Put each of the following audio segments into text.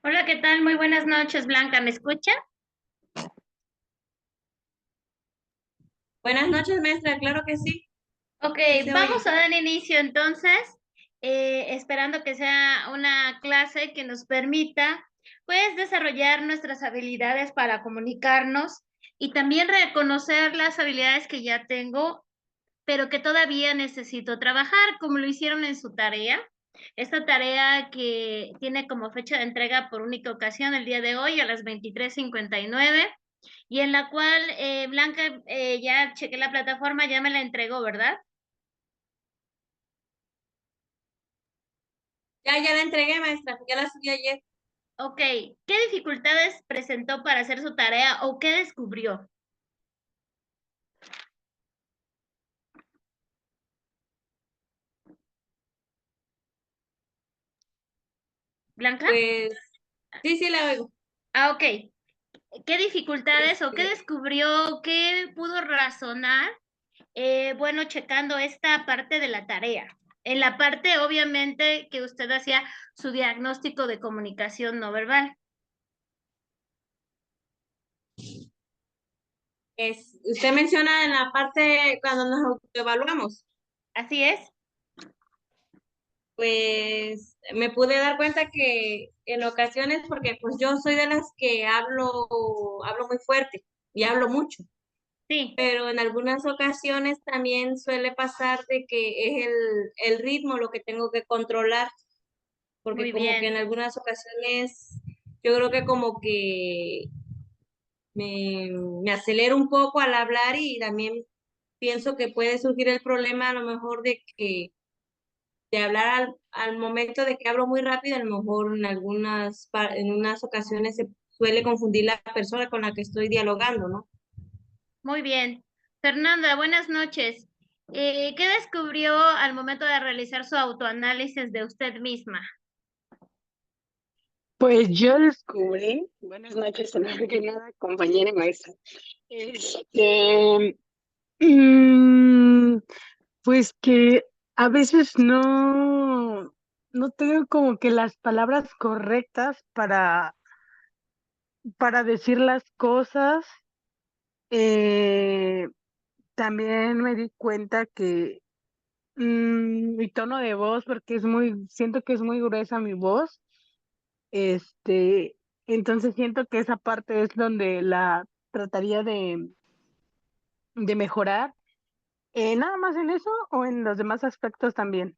Hola, ¿qué tal? Muy buenas noches, Blanca. ¿Me escucha? Buenas noches, maestra, claro que sí, Ok, sí se vamos oye. a dar inicio entonces, esperando que sea una clase que nos permita, pues, desarrollar nuestras habilidades para comunicarnos y también reconocer las habilidades que ya tengo, pero que todavía necesito trabajar, como lo hicieron en su tarea. Esta tarea que tiene como fecha de entrega por única ocasión el día de hoy a las 23:59. Y en la cual Blanca, ya chequé la plataforma, ya me la entregó, ¿verdad? Ya la entregué, maestra, ya la subí ayer. Ok, ¿qué dificultades presentó para hacer su tarea o qué descubrió? ¿Blanca? Pues sí la oigo. Ah, ok. ¿Qué dificultades o qué Este, descubrió, qué pudo razonar? Bueno, checando esta parte de la tarea. En la parte, obviamente, que usted hacía su diagnóstico de comunicación no verbal. Usted menciona en la parte cuando nos autoevaluamos, Así es. pues me pude dar cuenta que en ocasiones, porque pues yo soy de las que hablo muy fuerte y hablo mucho, Sí, pero en algunas ocasiones también suele pasar de que es el ritmo lo que tengo que controlar, porque muy como que en bien. algunas ocasiones yo creo que como que me acelero un poco al hablar y también pienso que puede surgir el problema a lo mejor de hablar al momento de que hablo muy rápido, a lo mejor en unas ocasiones se suele confundir la persona con la que estoy dialogando, ¿no? Muy bien. Fernanda, buenas noches. ¿Qué descubrió al momento de realizar su autoanálisis de usted misma? Pues yo descubrí, buenas noches, primero que nada, compañera y maestra. Este, mm, pues que a veces no tengo como que las palabras correctas para decir las cosas. Eh, También me di cuenta que mi tono de voz, porque siento que es muy gruesa mi voz. Este, entonces siento que esa parte es donde la trataría de mejorar. ¿Nada más en eso o en los demás aspectos también?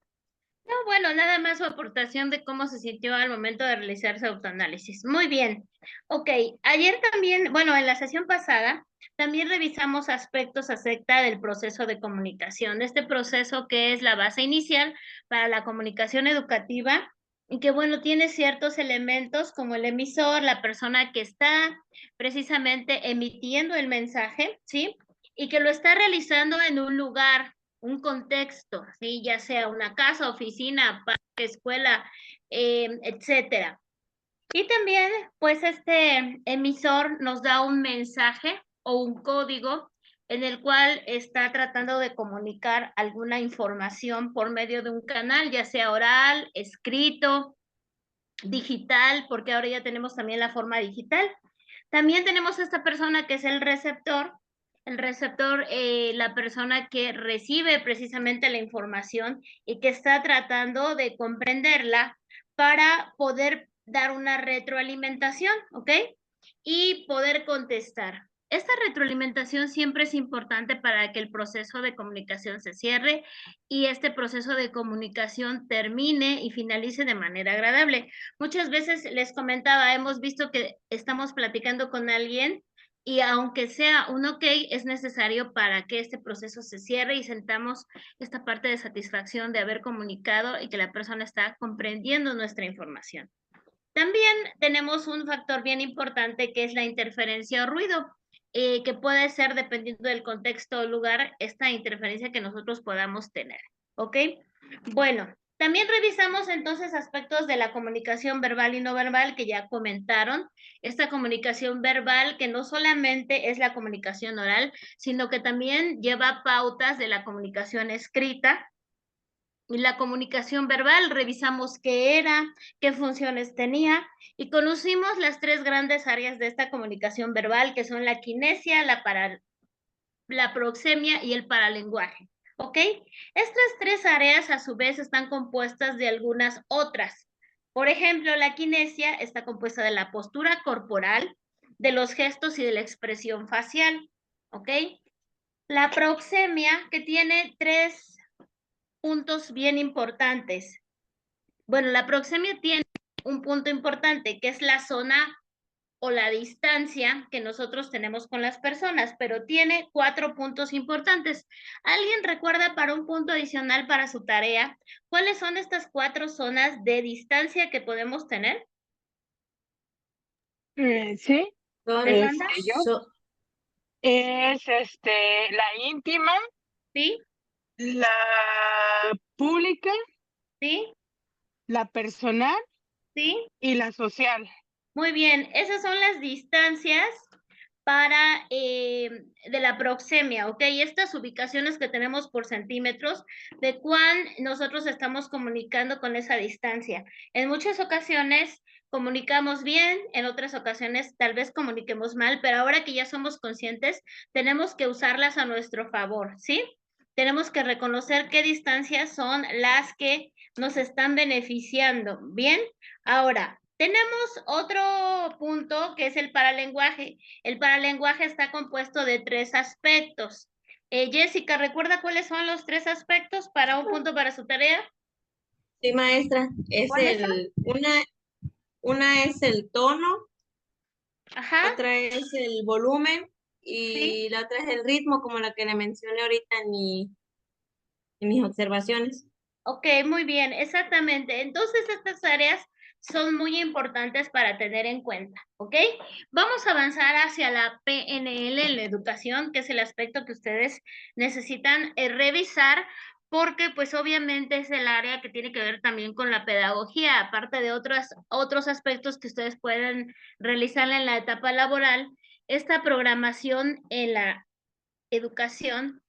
No, bueno, nada más su aportación de cómo se sintió al momento de realizar su autoanálisis. Muy bien. Ok, ayer también, bueno, en la sesión pasada, también revisamos aspectos acerca del proceso de comunicación, este proceso que es la base inicial para la comunicación educativa y que, bueno, tiene ciertos elementos como el emisor, la persona que está precisamente emitiendo el mensaje, ¿sí? Y que lo está realizando en un lugar, un contexto, ¿sí? Ya sea una casa, oficina, parque, escuela, etcétera. Y también, pues, este emisor nos da un mensaje o un código en el cual está tratando de comunicar alguna información por medio de un canal, ya sea oral, escrito, digital, porque ahora ya tenemos también la forma digital. También tenemos esta persona que es el receptor, la persona que recibe precisamente la información y que está tratando de comprenderla para poder dar una retroalimentación, ¿ok? Y poder contestar. Esta retroalimentación siempre es importante para que el proceso de comunicación se cierre y este proceso de comunicación termine y finalice de manera agradable. Muchas veces les comentaba, hemos visto que estamos platicando con alguien y aunque sea un ok, es necesario para que este proceso se cierre y sentamos esta parte de satisfacción de haber comunicado y que la persona está comprendiendo nuestra información. También tenemos un factor bien importante que es la interferencia o ruido, que puede ser, dependiendo del contexto o lugar, esta interferencia que nosotros podamos tener. ¿Ok? Bueno, también revisamos entonces aspectos de la comunicación verbal y no verbal que ya comentaron. Esta comunicación verbal que no solamente es la comunicación oral, sino que también lleva pautas de la comunicación escrita la comunicación verbal, revisamos qué era, qué funciones tenía y conocimos las tres grandes áreas de esta comunicación verbal, que son la kinesia, la proxemia y el paralenguaje. ¿Ok? Estas tres áreas a su vez están compuestas de algunas otras. Por ejemplo, la kinesia está compuesta de la postura corporal, de los gestos y de la expresión facial. ¿Ok? La proxemia, que tiene tres puntos bien importantes. Bueno, la proxemia tiene un punto importante, que es la zona o la distancia que nosotros tenemos con las personas, pero tiene 4 puntos importantes. ¿Alguien recuerda para un punto adicional para su tarea cuáles son estas 4 zonas de distancia que podemos tener? Sí, Son, Fernanda, yo. so- Es la íntima, ¿sí? la pública, ¿Sí? la personal ¿Sí? y la social. Muy bien, esas son las distancias para de la proxemia, ¿ok? Estas ubicaciones que tenemos por centímetros de cuán nosotros estamos comunicando con esa distancia. En muchas ocasiones comunicamos bien, en otras ocasiones tal vez comuniquemos mal, pero ahora que ya somos conscientes, tenemos que usarlas a nuestro favor, ¿sí? Tenemos que reconocer qué distancias son las que nos están beneficiando, ¿bien? Ahora, tenemos otro punto que es el paralenguaje. El paralenguaje está compuesto de 3 aspectos. Jessica, ¿recuerda cuáles son los 3 aspectos para un punto para su tarea? sí, maestra, ¿Cuáles son? una es el tono, Ajá, otra es el volumen sí. y la otra es el ritmo, como la que le mencioné ahorita en mis observaciones. Ok, muy bien, exactamente. Entonces, estas áreas son muy importantes para tener en cuenta, ¿ok? Vamos a avanzar hacia la PNL en la educación, que es el aspecto que ustedes necesitan revisar, porque pues obviamente es el área que tiene que ver también con la pedagogía, aparte de otros aspectos que ustedes pueden realizar en la etapa laboral. Esta programación en la educación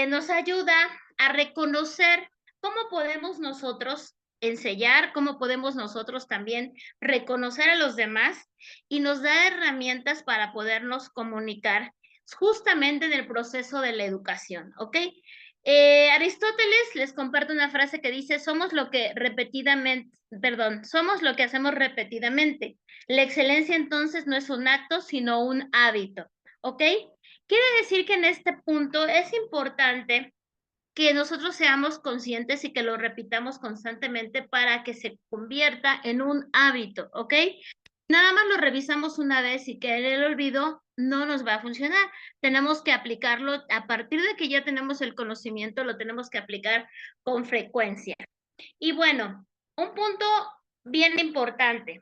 nos ayuda a reconocer cómo podemos nosotros enseñar, cómo podemos nosotros también reconocer a los demás y nos da herramientas para podernos comunicar justamente en el proceso de la educación, ¿ok? Aristóteles les comparte una frase que dice, somos lo que somos lo que hacemos repetidamente. La excelencia entonces no es un acto, sino un hábito, ¿ok? Quiere decir que en este punto es importante que nosotros seamos conscientes y que lo repitamos constantemente para que se convierta en un hábito, ¿ok? Nada más lo revisamos una vez y que el olvido no nos va a funcionar. Tenemos que aplicarlo a partir de que ya tenemos el conocimiento, lo tenemos que aplicar con frecuencia. Y bueno, un punto bien importante.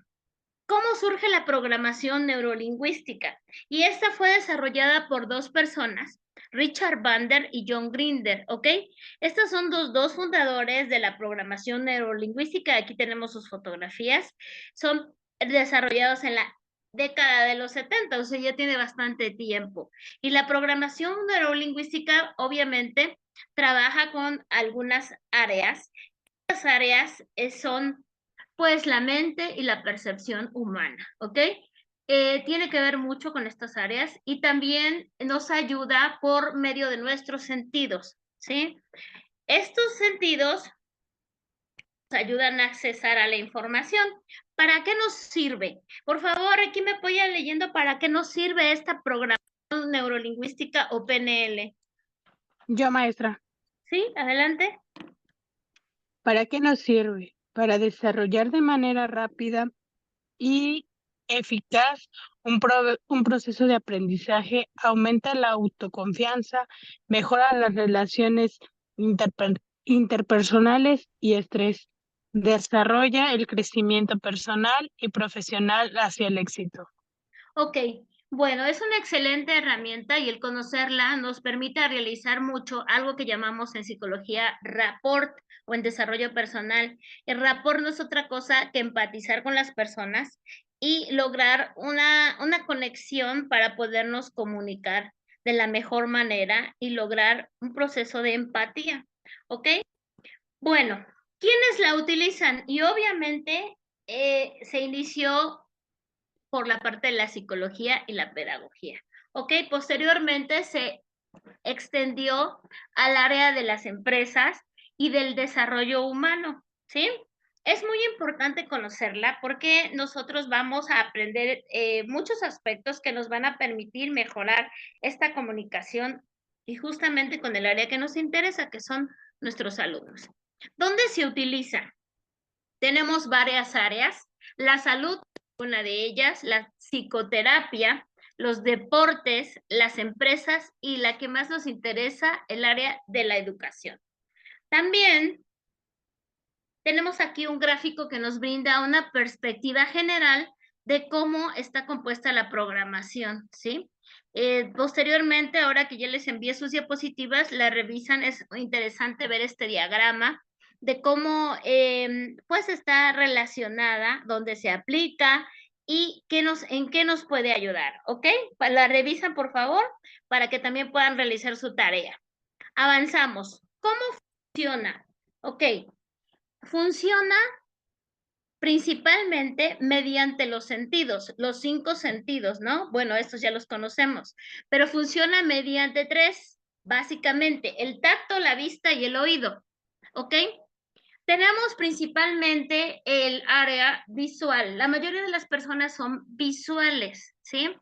¿Cómo surge la programación neurolingüística? Y esta fue desarrollada por 2 personas, Richard Bandler y John Grinder, ¿ok? Estos son dos fundadores de la programación neurolingüística. Aquí tenemos sus fotografías. Son desarrollados en la década de los 70, o sea, ya tiene bastante tiempo. Y la programación neurolingüística, obviamente, trabaja con algunas áreas. Estas áreas son pues la mente y la percepción humana, ¿ok? Tiene que ver mucho con estas áreas y también nos ayuda por medio de nuestros sentidos, ¿sí? Estos sentidos nos ayudan a accesar a la información. ¿Para qué nos sirve? Por favor, aquí me apoyan leyendo para qué nos sirve esta programación neurolingüística o PNL. Yo, maestra, ¿Sí? Adelante. ¿para qué nos sirve? Para desarrollar de manera rápida y eficaz un proceso de aprendizaje, aumenta la autoconfianza, mejora las relaciones interpersonales y estrés, desarrolla el crecimiento personal y profesional hacia el éxito. Ok, bueno, es una excelente herramienta y el conocerla nos permite realizar mucho algo que llamamos en psicología rapport o en desarrollo personal. El rapport no es otra cosa que empatizar con las personas y lograr una conexión para podernos comunicar de la mejor manera y lograr un proceso de empatía. ¿Ok? Bueno, ¿quiénes la utilizan? Y obviamente se inició por la parte de la psicología y la pedagogía. ¿Ok? Posteriormente se extendió al área de las empresas y del desarrollo humano, ¿sí? Es muy importante conocerla porque nosotros vamos a aprender muchos aspectos que nos van a permitir mejorar esta comunicación y justamente con el área que nos interesa, que son nuestros alumnos. ¿Dónde se utiliza? Tenemos varias áreas. La salud, una de ellas, la psicoterapia, los deportes, las empresas y la que más nos interesa, el área de la educación. También tenemos aquí un gráfico que nos brinda una perspectiva general de cómo está compuesta la programación, ¿sí? Posteriormente, ahora que ya les envié sus diapositivas, la revisan, es interesante ver este diagrama de cómo pues está relacionada, dónde se aplica y en qué nos puede ayudar, ¿ok? La revisan, por favor, para que también puedan realizar su tarea. Avanzamos. ¿Cómo funciona? Ok, funciona principalmente mediante los sentidos, los 5 sentidos, ¿no? Bueno, estos ya los conocemos, pero funciona mediante 3, básicamente, el tacto, la vista y el oído, ¿ok? Tenemos principalmente el área visual. La mayoría de las personas son visuales, ¿sí?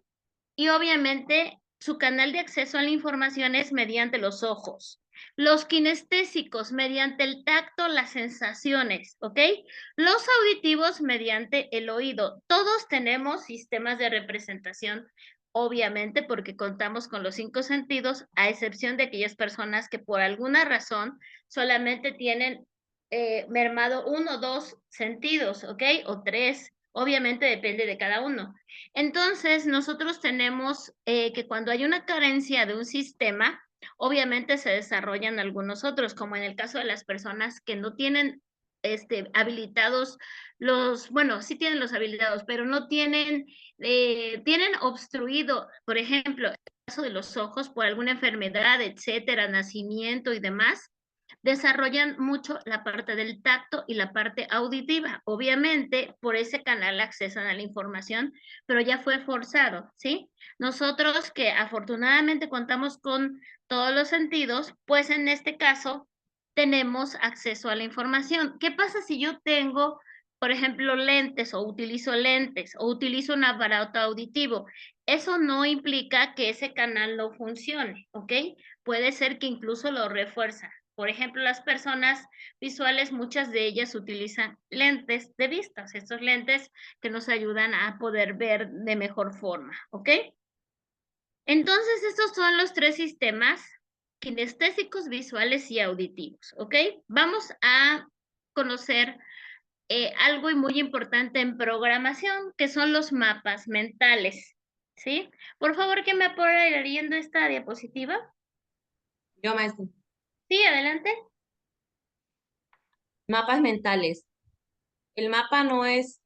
Y obviamente su canal de acceso a la información es mediante los ojos. Los kinestésicos mediante el tacto, las sensaciones, ¿ok? Los auditivos mediante el oído. Todos tenemos sistemas de representación, obviamente porque contamos con los 5 sentidos, a excepción de aquellas personas que por alguna razón solamente tienen mermado 1 o 2 sentidos, ¿ok? O 3, obviamente depende de cada uno. Entonces, nosotros tenemos que cuando hay una carencia de un sistema, obviamente se desarrollan algunos otros, como en el caso de las personas que no tienen habilitados bueno, sí tienen los habilitados, pero no tienen, tienen obstruido, por ejemplo, el caso de los ojos por alguna enfermedad, etcétera, nacimiento y demás, desarrollan mucho la parte del tacto y la parte auditiva. Obviamente, por ese canal accesan a la información, pero ya fue forzado, ¿sí? Nosotros que afortunadamente contamos con todos los sentidos, pues en este caso tenemos acceso a la información. ¿Qué pasa si yo tengo, por ejemplo, lentes o utilizo un aparato auditivo? Eso no implica que ese canal no funcione, ¿ok? Puede ser que incluso lo refuerza. Por ejemplo, las personas visuales, muchas de ellas utilizan lentes de vistas, estos lentes que nos ayudan a poder ver de mejor forma, ¿ok? Entonces, estos son los 3 sistemas, kinestésicos, visuales y auditivos, ¿ok? Vamos a conocer algo muy importante en programación, que son los mapas mentales, ¿sí? Por favor, que me apoye leyendo esta diapositiva. Yo, maestro. Sí, adelante. Mapas mentales. El mapa no es,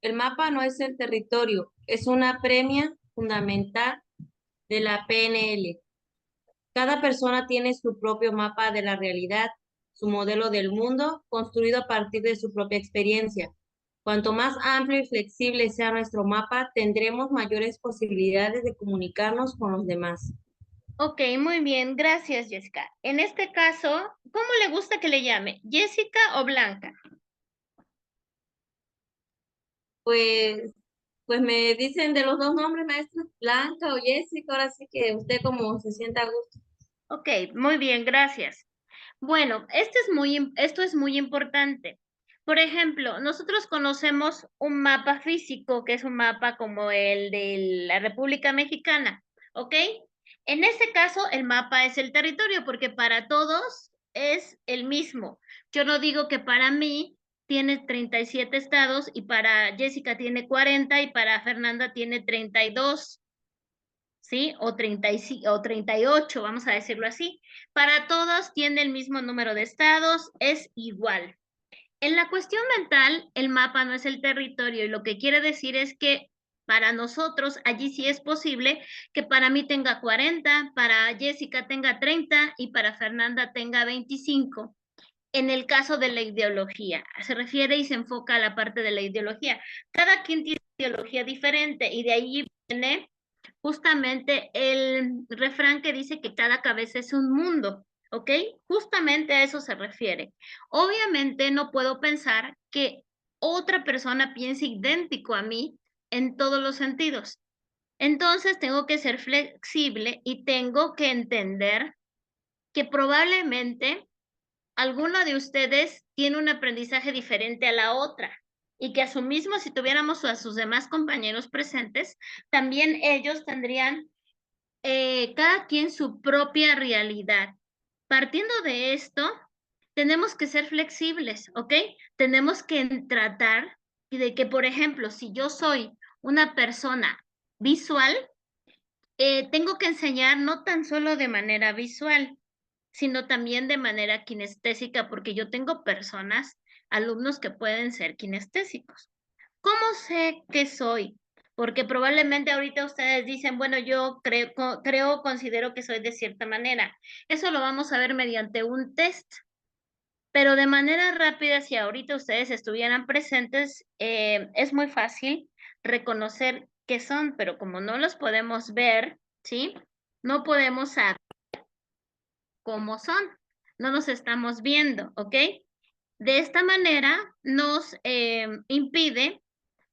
el mapa no es el territorio, es una premia fundamental de la PNL. Cada persona tiene su propio mapa de la realidad, su modelo del mundo, construido a partir de su propia experiencia. Cuanto más amplio y flexible sea nuestro mapa, tendremos mayores posibilidades de comunicarnos con los demás. Ok, muy bien, gracias, Jessica. En este caso, ¿cómo le gusta que le llame? ¿Jessica o Blanca? Pues, pues me dicen de los dos nombres, maestra, Blanca o Jessica, ahora sí que usted como se sienta a gusto. Ok, muy bien, gracias. Bueno, esto es muy importante. Por ejemplo, nosotros conocemos un mapa físico, que es un mapa como el de la República Mexicana, ¿ok? En este caso, el mapa es el territorio, porque para todos es el mismo. Yo no digo que para mí tiene 37 estados y para Jessica tiene 40 y para Fernanda tiene 32. ¿Sí? O 38, vamos a decirlo así. Para todos tiene el mismo número de estados, es igual. En la cuestión mental, el mapa no es el territorio y lo que quiere decir es que para nosotros allí sí es posible que para mí tenga 40, para Jessica tenga 30 y para Fernanda tenga 25. en el caso de la ideología. Se refiere y se enfoca a la parte de la ideología. Cada quien tiene una ideología diferente y de ahí viene justamente el refrán que dice que cada cabeza es un mundo, ¿ok? Justamente a eso se refiere. Obviamente no puedo pensar que otra persona piense idéntico a mí en todos los sentidos. Entonces tengo que ser flexible y tengo que entender que probablemente alguno de ustedes tiene un aprendizaje diferente a la otra y que asimismo si tuviéramos a sus demás compañeros presentes, también ellos tendrían cada quien su propia realidad. Partiendo de esto, tenemos que ser flexibles, ¿ok? Tenemos que tratar de que, por ejemplo, si yo soy una persona visual, tengo que enseñar no tan solo de manera visual, sino también de manera kinestésica, porque yo tengo personas, alumnos que pueden ser kinestésicos. ¿Cómo sé que soy? Porque probablemente ahorita ustedes dicen, bueno, yo considero que soy de cierta manera. Eso lo vamos a ver mediante un test, pero de manera rápida, si ahorita ustedes estuvieran presentes, es muy fácil reconocer qué son, pero como no los podemos ver, ¿sí? No podemos saber cómo son, no nos estamos viendo, ¿ok? De esta manera nos impide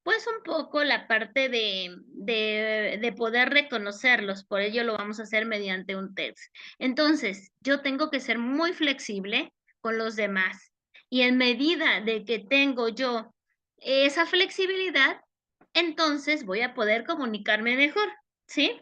pues un poco la parte de poder reconocerlos, por ello lo vamos a hacer mediante un test. Entonces, yo tengo que ser muy flexible con los demás y en medida de que tengo yo esa flexibilidad, entonces voy a poder comunicarme mejor, ¿sí?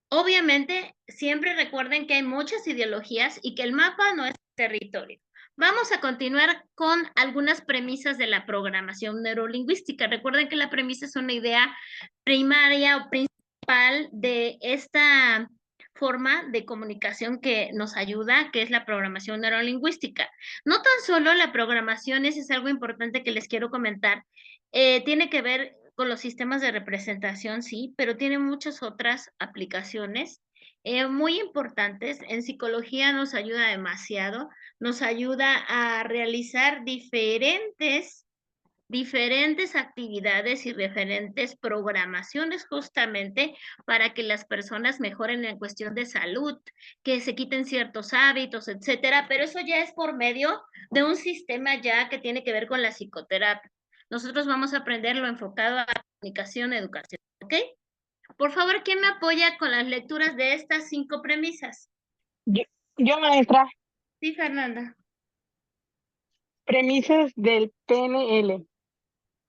Obviamente, siempre recuerden que hay muchas ideologías y que el mapa no es territorio. Vamos a continuar con algunas premisas de la programación neurolingüística. Recuerden que la premisa es una idea primaria o principal de esta forma de comunicación que nos ayuda, que es la programación neurolingüística. No tan solo la programación, eso es algo importante que les quiero comentar, tiene que ver con los sistemas de representación, sí, pero tiene muchas otras aplicaciones muy importantes. En psicología nos ayuda demasiado, nos ayuda a realizar diferentes actividades y diferentes programaciones justamente para que las personas mejoren en cuestión de salud, que se quiten ciertos hábitos, etcétera, pero eso ya es por medio de un sistema ya que tiene que ver con la psicoterapia. Nosotros vamos a aprender lo enfocado a comunicación, educación, ¿ok? Por favor, ¿quién me apoya con las lecturas de estas 5 premisas? Yo, maestra, Sí, Fernanda. premisas del PNL.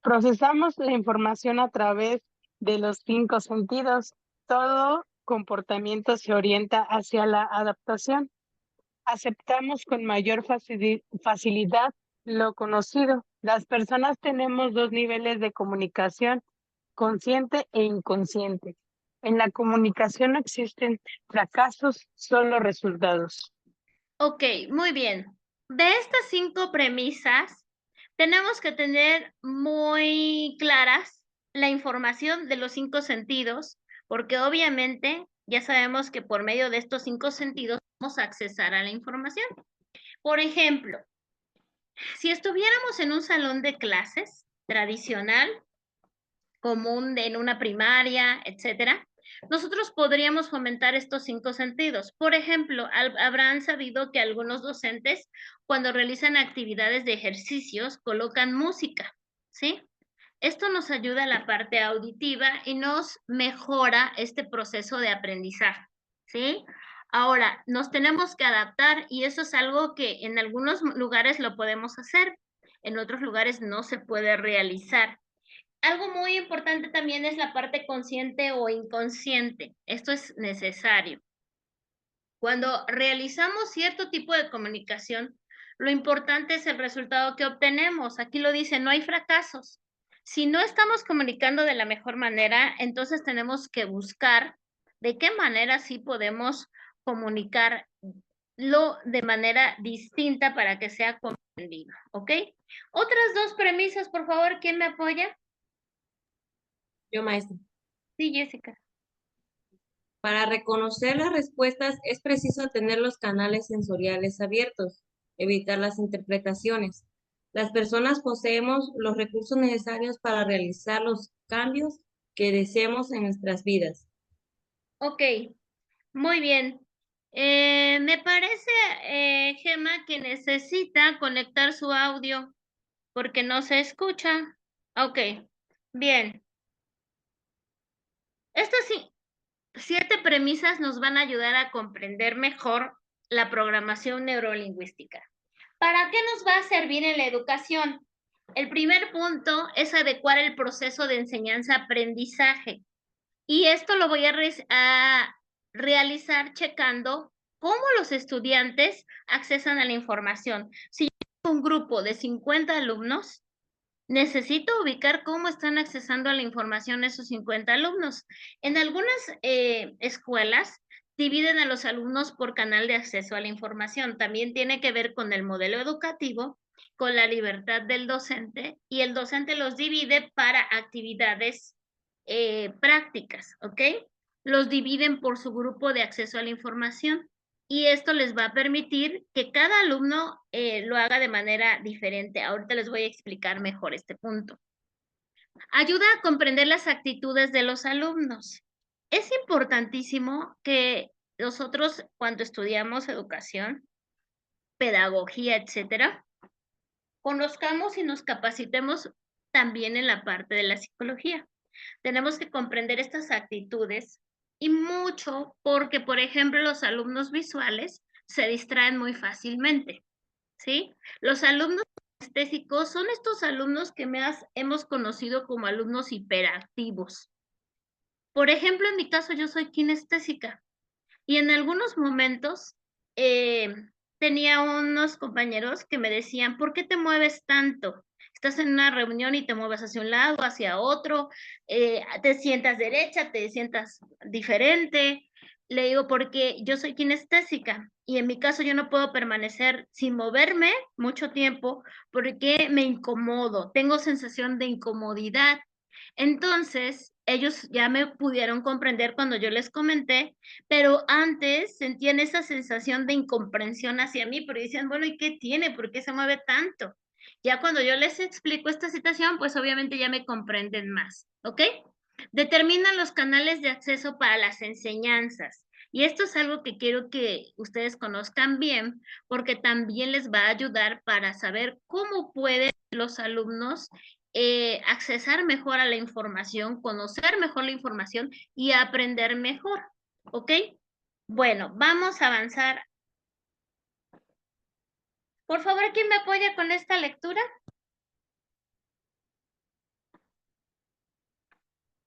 Procesamos la información a través de los 5 sentidos. Todo comportamiento se orienta hacia la adaptación. Aceptamos con mayor facilidad lo conocido. Las personas tenemos 2 niveles de comunicación, consciente e inconsciente. En la comunicación no existen fracasos, solo resultados. Ok, muy bien. De estas 5 premisas, tenemos que tener muy claras la información de los 5 sentidos, porque obviamente ya sabemos que por medio de estos 5 sentidos vamos a accesar a la información. Por ejemplo, si estuviéramos en un salón de clases tradicional, común en una primaria, etcétera, nosotros podríamos fomentar estos 5 sentidos. Por ejemplo, habrán sabido que algunos docentes, cuando realizan actividades de ejercicios, colocan música, ¿sí? Esto nos ayuda a la parte auditiva y nos mejora este proceso de aprendizaje, ¿sí? Ahora, nos tenemos que adaptar y eso es algo que en algunos lugares lo podemos hacer, en otros lugares no se puede realizar. Algo muy importante también es la parte consciente o inconsciente. Esto es necesario. Cuando realizamos cierto tipo de comunicación, lo importante es el resultado que obtenemos. Aquí lo dice, no hay fracasos. Si no estamos comunicando de la mejor manera, entonces tenemos que buscar de qué manera sí podemos comunicarlo de manera distinta para que sea comprendido, ¿ok? Otras 2 premisas, por favor, ¿quién me apoya? Yo, maestra. Sí, Jessica. Para reconocer las respuestas es preciso tener los canales sensoriales abiertos. evitar las interpretaciones. Las personas poseemos los recursos necesarios para realizar los cambios que deseemos en nuestras vidas. Ok, muy bien. Me parece, Gemma, que necesita conectar su audio porque no se escucha. Ok, bien. Estas 7 premisas nos van a ayudar a comprender mejor la programación neurolingüística. ¿Para qué nos va a servir en la educación? El primer punto es adecuar el proceso de enseñanza-aprendizaje. Y esto lo voy a realizar checando cómo los estudiantes accesan a la información. Si yo tengo un grupo de 50 alumnos, necesito ubicar cómo están accesando a la información esos 50 alumnos. En algunas escuelas dividen a los alumnos por canal de acceso a la información. También tiene que ver con el modelo educativo, con la libertad del docente, y el docente los divide para actividades prácticas, ¿ok? Los dividen por su grupo de acceso a la información. Y esto les va a permitir que cada alumno lo haga de manera diferente. Ahorita les voy a explicar mejor este punto. Ayuda a comprender las actitudes de los alumnos. Es importantísimo que nosotros, cuando estudiamos educación, pedagogía, etcétera, conozcamos y nos capacitemos también en la parte de la psicología. Tenemos que comprender estas actitudes y mucho porque, por ejemplo, los alumnos visuales se distraen muy fácilmente, ¿sí? Los alumnos kinestésicos son estos alumnos que hemos conocido como alumnos hiperactivos. Por ejemplo, en mi caso yo soy kinestésica y en algunos momentos tenía unos compañeros que me decían, ¿por qué te mueves tanto? Estás en una reunión y te mueves hacia un lado, hacia otro, te sientas derecha, te sientas diferente. Le digo, porque yo soy kinestésica y en mi caso yo no puedo permanecer sin moverme mucho tiempo porque me incomodo, tengo sensación de incomodidad. Entonces, ellos ya me pudieron comprender cuando yo les comenté, pero antes sentían esa sensación de incomprensión hacia mí, pero decían, bueno, ¿y qué tiene? ¿Por qué se mueve tanto? Ya cuando yo les explico esta situación, pues obviamente ya me comprenden más, ¿ok? Determinan los canales de acceso para las enseñanzas. Y esto es algo que quiero que ustedes conozcan bien, porque también les va a ayudar para saber cómo pueden los alumnos accesar mejor a la información, conocer mejor la información y aprender mejor, ¿ok? Bueno, vamos a avanzar. Por favor, ¿quién me apoya con esta lectura?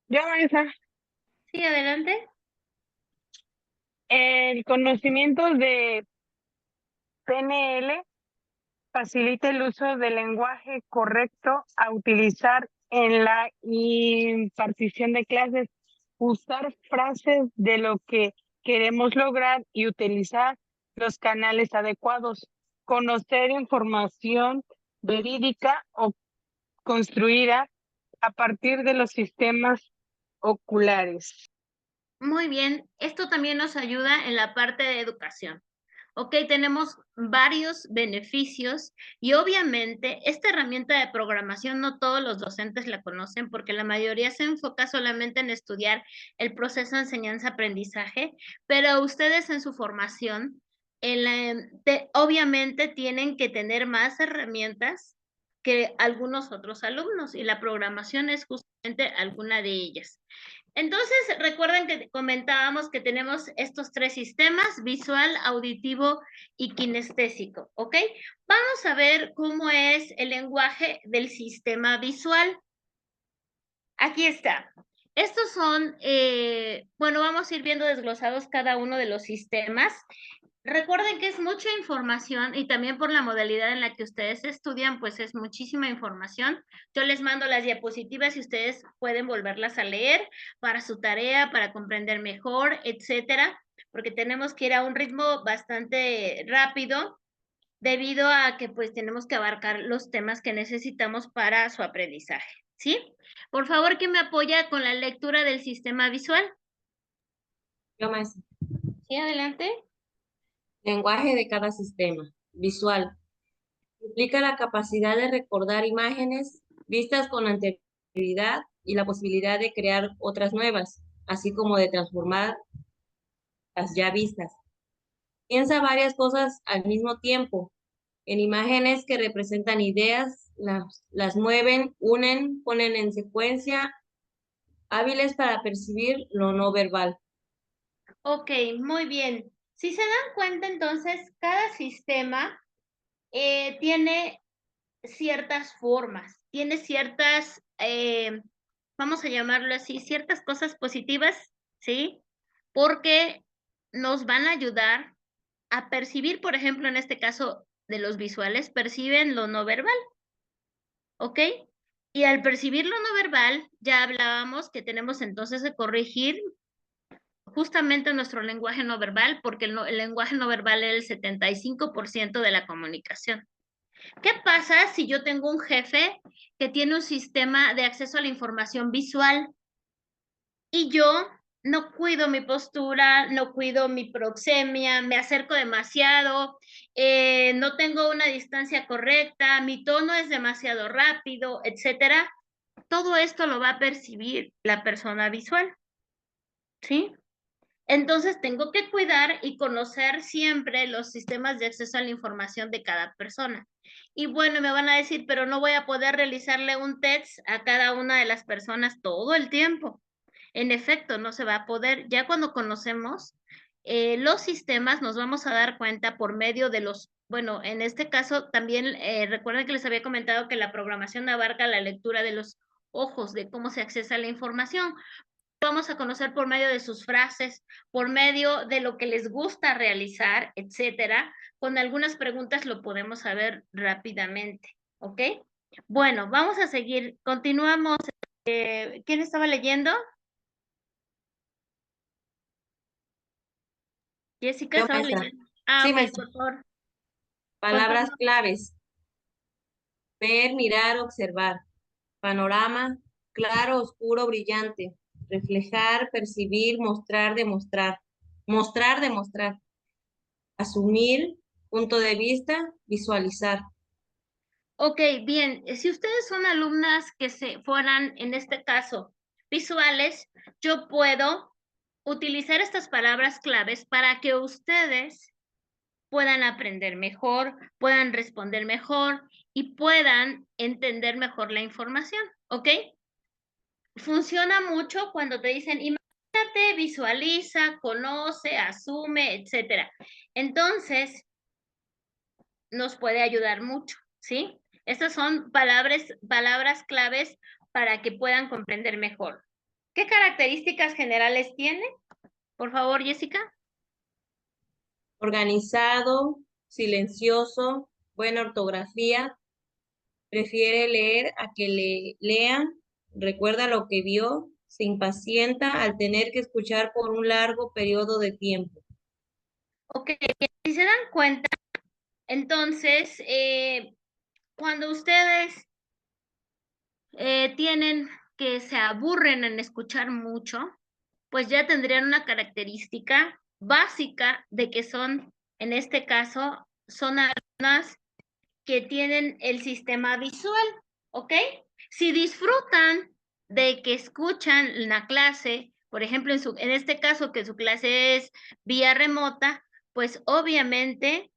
Yo, Vanessa, Sí, adelante. el conocimiento de PNL facilita el uso del lenguaje correcto a utilizar en la impartición de clases, usar frases de lo que queremos lograr y utilizar los canales adecuados, conocer información verídica o construida a partir de los sistemas oculares. Muy bien, esto también nos ayuda en la parte de educación. Ok, tenemos varios beneficios y obviamente esta herramienta de programación no todos los docentes la conocen porque la mayoría se enfoca solamente en estudiar el proceso de enseñanza-aprendizaje, pero ustedes en su formación obviamente tienen que tener más herramientas que algunos otros alumnos y la programación es justamente alguna de ellas. Entonces, recuerden que comentábamos que tenemos estos 3 sistemas, visual, auditivo y kinestésico, ¿ok? Vamos a ver cómo es el lenguaje del sistema visual. Aquí está. Estos son, bueno, vamos a ir viendo desglosados cada uno de los sistemas. Recuerden que es mucha información y también por la modalidad en la que ustedes estudian, pues es muchísima información. Yo les mando las diapositivas y ustedes pueden volverlas a leer para su tarea, para comprender mejor, etcétera, porque tenemos que ir a un ritmo bastante rápido debido a que pues tenemos que abarcar los temas que necesitamos para su aprendizaje, ¿sí? Por favor, ¿quién me apoya con la lectura del sistema visual? Yo, maestra. Sí, adelante. Lenguaje de cada sistema. Visual. Implica la capacidad de recordar imágenes vistas con anterioridad y la posibilidad de crear otras nuevas, así como de transformar las ya vistas. Piensa varias cosas al mismo tiempo, en imágenes que representan ideas, las mueven, unen, ponen en secuencia, hábiles para percibir lo no verbal. Ok, muy bien. Si se dan cuenta, entonces, cada sistema tiene ciertas formas, tiene ciertas, vamos a llamarlo así, ciertas cosas positivas, ¿sí? Porque nos van a ayudar a percibir, por ejemplo, en este caso de los visuales, perciben lo no verbal, ¿ok? Y al percibir lo no verbal, ya hablábamos que tenemos entonces que corregir justamente nuestro lenguaje no verbal, porque el lenguaje no verbal es el 75% de la comunicación. ¿Qué pasa si yo tengo un jefe que tiene un sistema de acceso a la información visual y yo no cuido mi postura, no cuido mi proxemia, me acerco demasiado, no tengo una distancia correcta, mi tono es demasiado rápido, etcétera? Todo esto lo va a percibir la persona visual, ¿sí? Entonces tengo que cuidar y conocer siempre los sistemas de acceso a la información de cada persona. Y bueno, me van a decir, pero no voy a poder realizarle un test a cada una de las personas todo el tiempo. En efecto, no se va a poder. Ya cuando conocemos los sistemas, nos vamos a dar cuenta por medio de los, bueno, en este caso también recuerden que les había comentado que la programación abarca la lectura de los ojos, de cómo se accesa a la información. Vamos a conocer por medio de sus frases, por medio de lo que les gusta realizar, etcétera. Con algunas preguntas lo podemos saber rápidamente, ¿ok? Bueno, vamos a seguir. Continuamos. ¿Quién estaba leyendo? Jessica, Yo, ¿estaba maestra. leyendo? Ah, Sí, ok, maestra. por favor. Palabras Continúa. claves. Ver, mirar, observar. Panorama, claro, oscuro, brillante. Reflejar, percibir, mostrar, demostrar. Mostrar, demostrar. Asumir, punto de vista, visualizar. Ok, bien. Si ustedes son alumnas que se fueran, en este caso, visuales, yo puedo utilizar estas palabras claves para que ustedes puedan aprender mejor, puedan responder mejor y puedan entender mejor la información, ¿ok? Funciona mucho cuando te dicen, imagínate, visualiza, conoce, asume, etcétera. Entonces, nos puede ayudar mucho, ¿sí? Estas son palabras claves para que puedan comprender mejor. ¿Qué características generales tiene? Por favor, Jessica. Organizado, silencioso, buena ortografía, prefiere leer a que le lean, recuerda lo que vio, se impacienta al tener que escuchar por un largo periodo de tiempo. Ok, si se dan cuenta, entonces, cuando ustedes tienen que se aburren en escuchar mucho, pues ya tendrían una característica básica de que son, en este caso, son alumnas que tienen el sistema visual, ¿ok? Si disfrutan de que escuchan la clase, por ejemplo, en este caso que su clase es vía remota, pues obviamente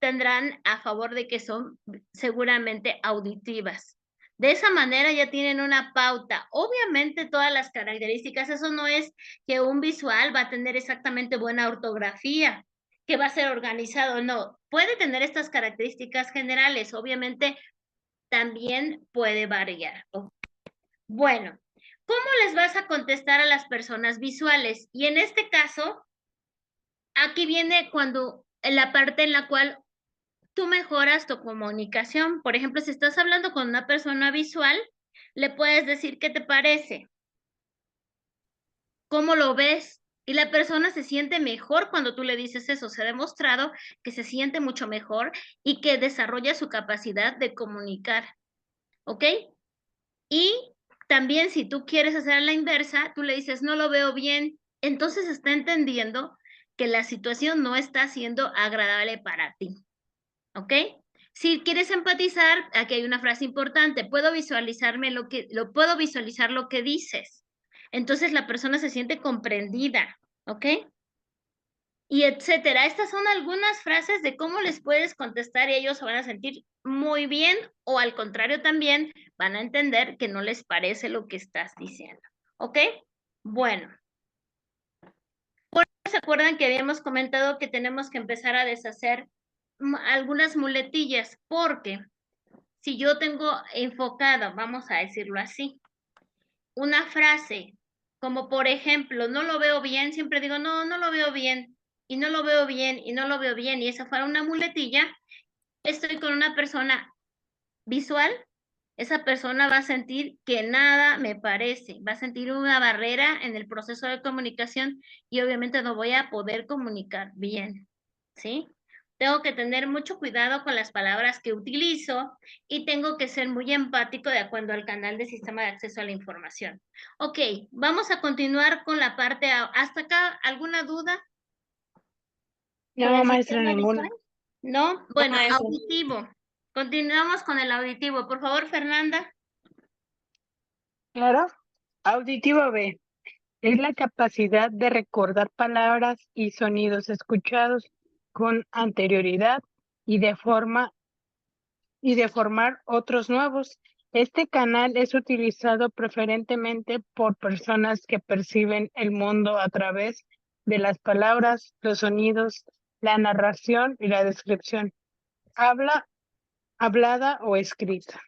tendrán a favor de que son seguramente auditivas. De esa manera ya tienen una pauta. Obviamente todas las características, eso no es que un visual va a tener exactamente buena ortografía, que va a ser organizado, no. Puede tener estas características generales, obviamente también puede variar. Bueno, ¿cómo les vas a contestar a las personas visuales? Y en este caso, aquí viene cuando en la parte en la cual tú mejoras tu comunicación. Por ejemplo, si estás hablando con una persona visual, le puedes decir qué te parece, cómo lo ves. Y la persona se siente mejor cuando tú le dices eso. Se ha demostrado que se siente mucho mejor y que desarrolla su capacidad de comunicar. ¿Ok? Y también si tú quieres hacer la inversa, tú le dices, no lo veo bien, entonces está entendiendo que la situación no está siendo agradable para ti. ¿Ok? Si quieres empatizar, aquí hay una frase importante, puedo puedo visualizar lo que dices. Entonces la persona se siente comprendida, ¿ok? Y etcétera. Estas son algunas frases de cómo les puedes contestar y ellos se van a sentir muy bien o al contrario también van a entender que no les parece lo que estás diciendo, ¿ok? Bueno, ¿se acuerdan que habíamos comentado que tenemos que empezar a deshacer algunas muletillas? Porque si yo tengo enfocado, vamos a decirlo así, una frase, como por ejemplo, no lo veo bien, siempre digo, no, no lo veo bien, y no lo veo bien, y no lo veo bien, y esa fuera una muletilla, estoy con una persona visual, esa persona va a sentir que nada me parece, va a sentir una barrera en el proceso de comunicación y obviamente no voy a poder comunicar bien, ¿sí? Tengo que tener mucho cuidado con las palabras que utilizo y tengo que ser muy empático de acuerdo al canal de sistema de acceso a la información. Ok, vamos a continuar con la parte hasta acá. ¿Alguna duda con No, el maestra, sistema visual? ninguna. No, No, bueno, maestra. auditivo. Continuamos con el auditivo. Por favor, Fernanda. Claro. Auditivo B. Es la capacidad de recordar palabras y sonidos escuchados con anterioridad y y de formar otros nuevos. Este canal es utilizado preferentemente por personas que perciben el mundo a través de las palabras, los sonidos, la narración y la descripción, habla, hablada o escrita.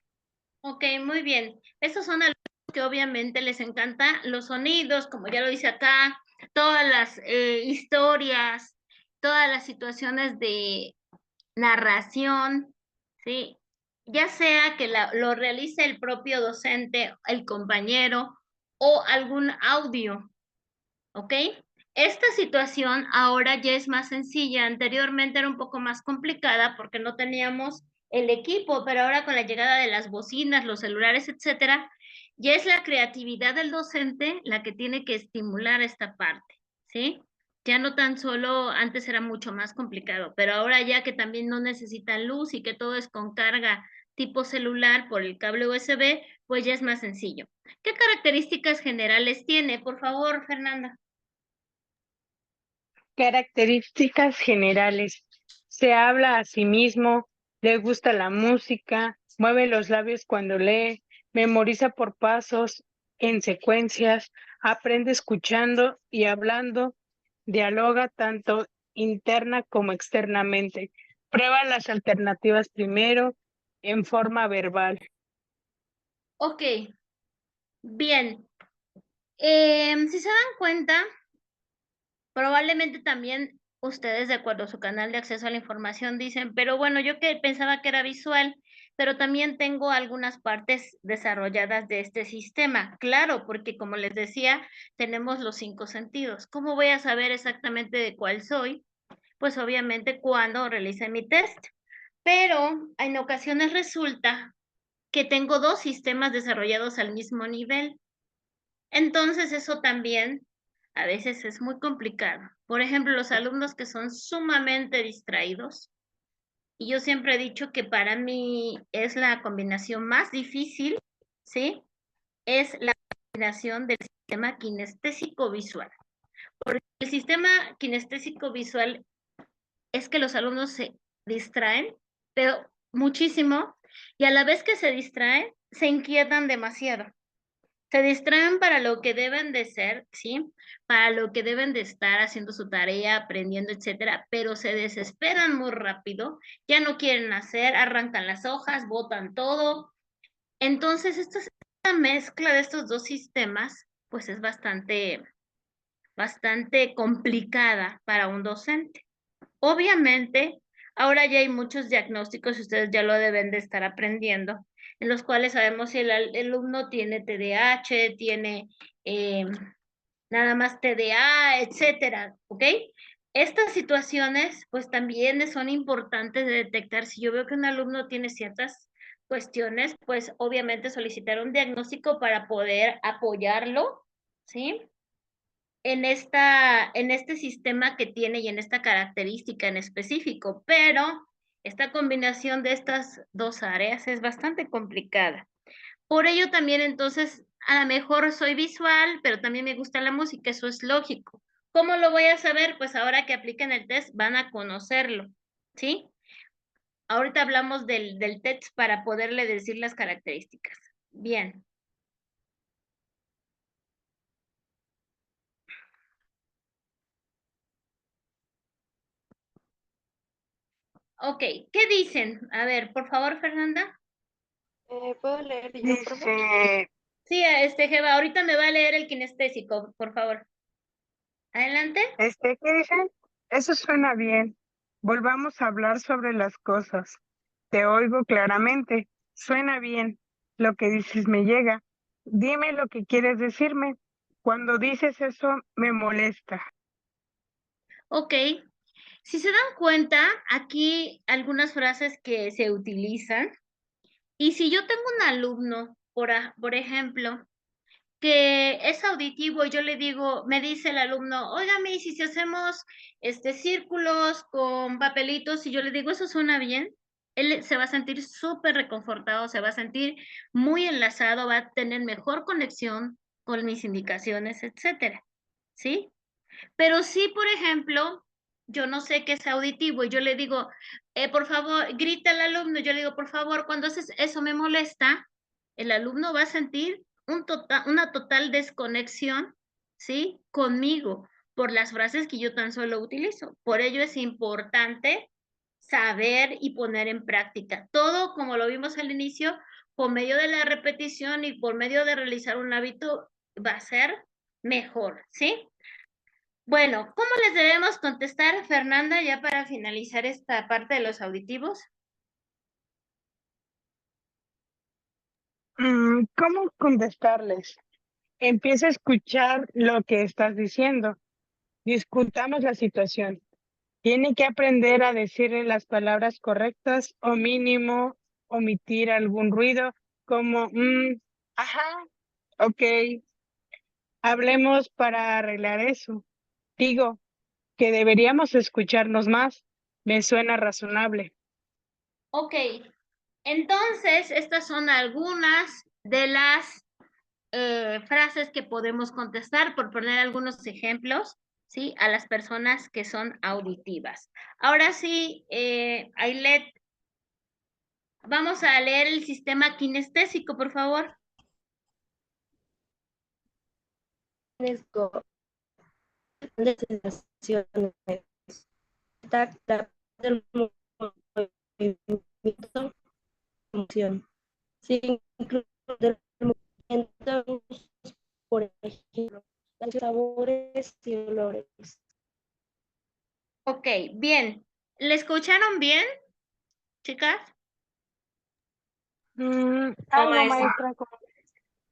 Ok, muy bien. Esos son algunos que obviamente les encanta los sonidos, como ya lo dice acá, todas las historias, todas las situaciones de narración, ¿sí? Ya sea que lo realice el propio docente, el compañero o algún audio, ¿ok? Esta situación ahora ya es más sencilla. Anteriormente era un poco más complicada porque no teníamos el equipo, pero ahora con la llegada de las bocinas, los celulares, etcétera, ya es la creatividad del docente la que tiene que estimular esta parte, ¿sí? Ya no tan solo, antes era mucho más complicado, pero ahora ya que también no necesitan luz y que todo es con carga tipo celular por el cable USB, pues ya es más sencillo. ¿Qué características generales tiene? Por favor, Fernanda. Características generales. Se habla a sí mismo, le gusta la música, mueve los labios cuando lee, memoriza por pasos, en secuencias, aprende escuchando y hablando, dialoga tanto interna como externamente. Prueba las alternativas primero en forma verbal. Ok, bien. Si se dan cuenta, probablemente también ustedes, de acuerdo a su canal de acceso a la información, dicen, pero bueno, yo que pensaba que era visual, pero también tengo algunas partes desarrolladas de este sistema. Claro, porque como les decía, tenemos los 5 sentidos. ¿Cómo voy a saber exactamente de cuál soy? Pues obviamente cuando realice mi test. Pero en ocasiones resulta que tengo 2 sistemas desarrollados al mismo nivel. Entonces eso también a veces es muy complicado. Por ejemplo, los alumnos que son sumamente distraídos, y yo siempre he dicho que para mí es la combinación más difícil, ¿sí? Es la combinación del sistema kinestésico visual. Porque el sistema kinestésico visual es que los alumnos se distraen, pero muchísimo, y a la vez que se distraen, se inquietan demasiado. Se distraen para lo que deben de ser, ¿sí? Para lo que deben de estar haciendo su tarea, aprendiendo, etcétera, pero se desesperan muy rápido, ya no quieren hacer, arrancan las hojas, botan todo. Entonces, esta mezcla de estos 2 sistemas, pues es bastante complicada para un docente. Obviamente, ahora ya hay muchos diagnósticos y ustedes ya lo deben de estar aprendiendo, en los cuales sabemos si el alumno tiene TDAH, tiene eh, nada más TDA, etcétera, ¿ok? Estas situaciones, pues también son importantes de detectar. Si yo veo que un alumno tiene ciertas cuestiones, pues obviamente solicitar un diagnóstico para poder apoyarlo, ¿sí? En este sistema que tiene y en esta característica en específico, pero Esta combinación de estas dos áreas es bastante complicada. Por ello también entonces, a lo mejor soy visual, pero también me gusta la música, eso es lógico. ¿Cómo lo voy a saber? Pues ahora que apliquen el test van a conocerlo, ¿sí? Ahorita hablamos del test para poderle decir las características. Bien. Ok, ¿qué dicen? A ver, por favor, Fernanda. ¿Puedo leer yo, profe? Dice, Sí, Jeva, ahorita me va a leer el kinestésico, por favor. Adelante. ¿qué dicen? Eso suena bien. Volvamos a hablar sobre las cosas. Te oigo claramente. Suena bien. Lo que dices me llega. Dime lo que quieres decirme. Cuando dices eso, me molesta. Ok. Si se dan cuenta, aquí algunas frases que se utilizan. Y si yo tengo un alumno, por ejemplo, que es auditivo y yo le digo, me dice el alumno, óigame, ¿y si hacemos círculos con papelitos? Y yo le digo, ¿eso suena bien? Él se va a sentir súper reconfortado, se va a sentir muy enlazado, va a tener mejor conexión con mis indicaciones, etcétera, ¿sí? Pero sí, por ejemplo, yo no sé qué es auditivo y yo le digo, por favor, grita el alumno, yo le digo, por favor, cuando haces eso me molesta, el alumno va a sentir una total desconexión, ¿sí? Conmigo, por las frases que yo tan solo utilizo. Por ello es importante saber y poner en práctica. Todo, como lo vimos al inicio, por medio de la repetición y por medio de realizar un hábito, va a ser mejor, ¿sí? Bueno, ¿cómo les debemos contestar, Fernanda, ya para finalizar esta parte de los auditivos? ¿Cómo contestarles? Empieza a escuchar lo que estás diciendo. Discutamos la situación. Tiene que aprender a decirle las palabras correctas o mínimo omitir algún ruido como, ajá, ok, hablemos para arreglar eso. Digo que deberíamos escucharnos más. Me suena razonable. Ok, entonces estas son algunas de las frases que podemos contestar, por poner algunos ejemplos, ¿sí? A las personas que son auditivas. Ahora sí, Ailet, vamos a leer el sistema kinestésico, por favor. De sensaciones. Tacta del movimiento, emoción. Se incluye el movimiento, por ejemplo, los sabores y olores. Ok, bien. ¿Le escucharon bien, chicas? Algo, maestra, maestra.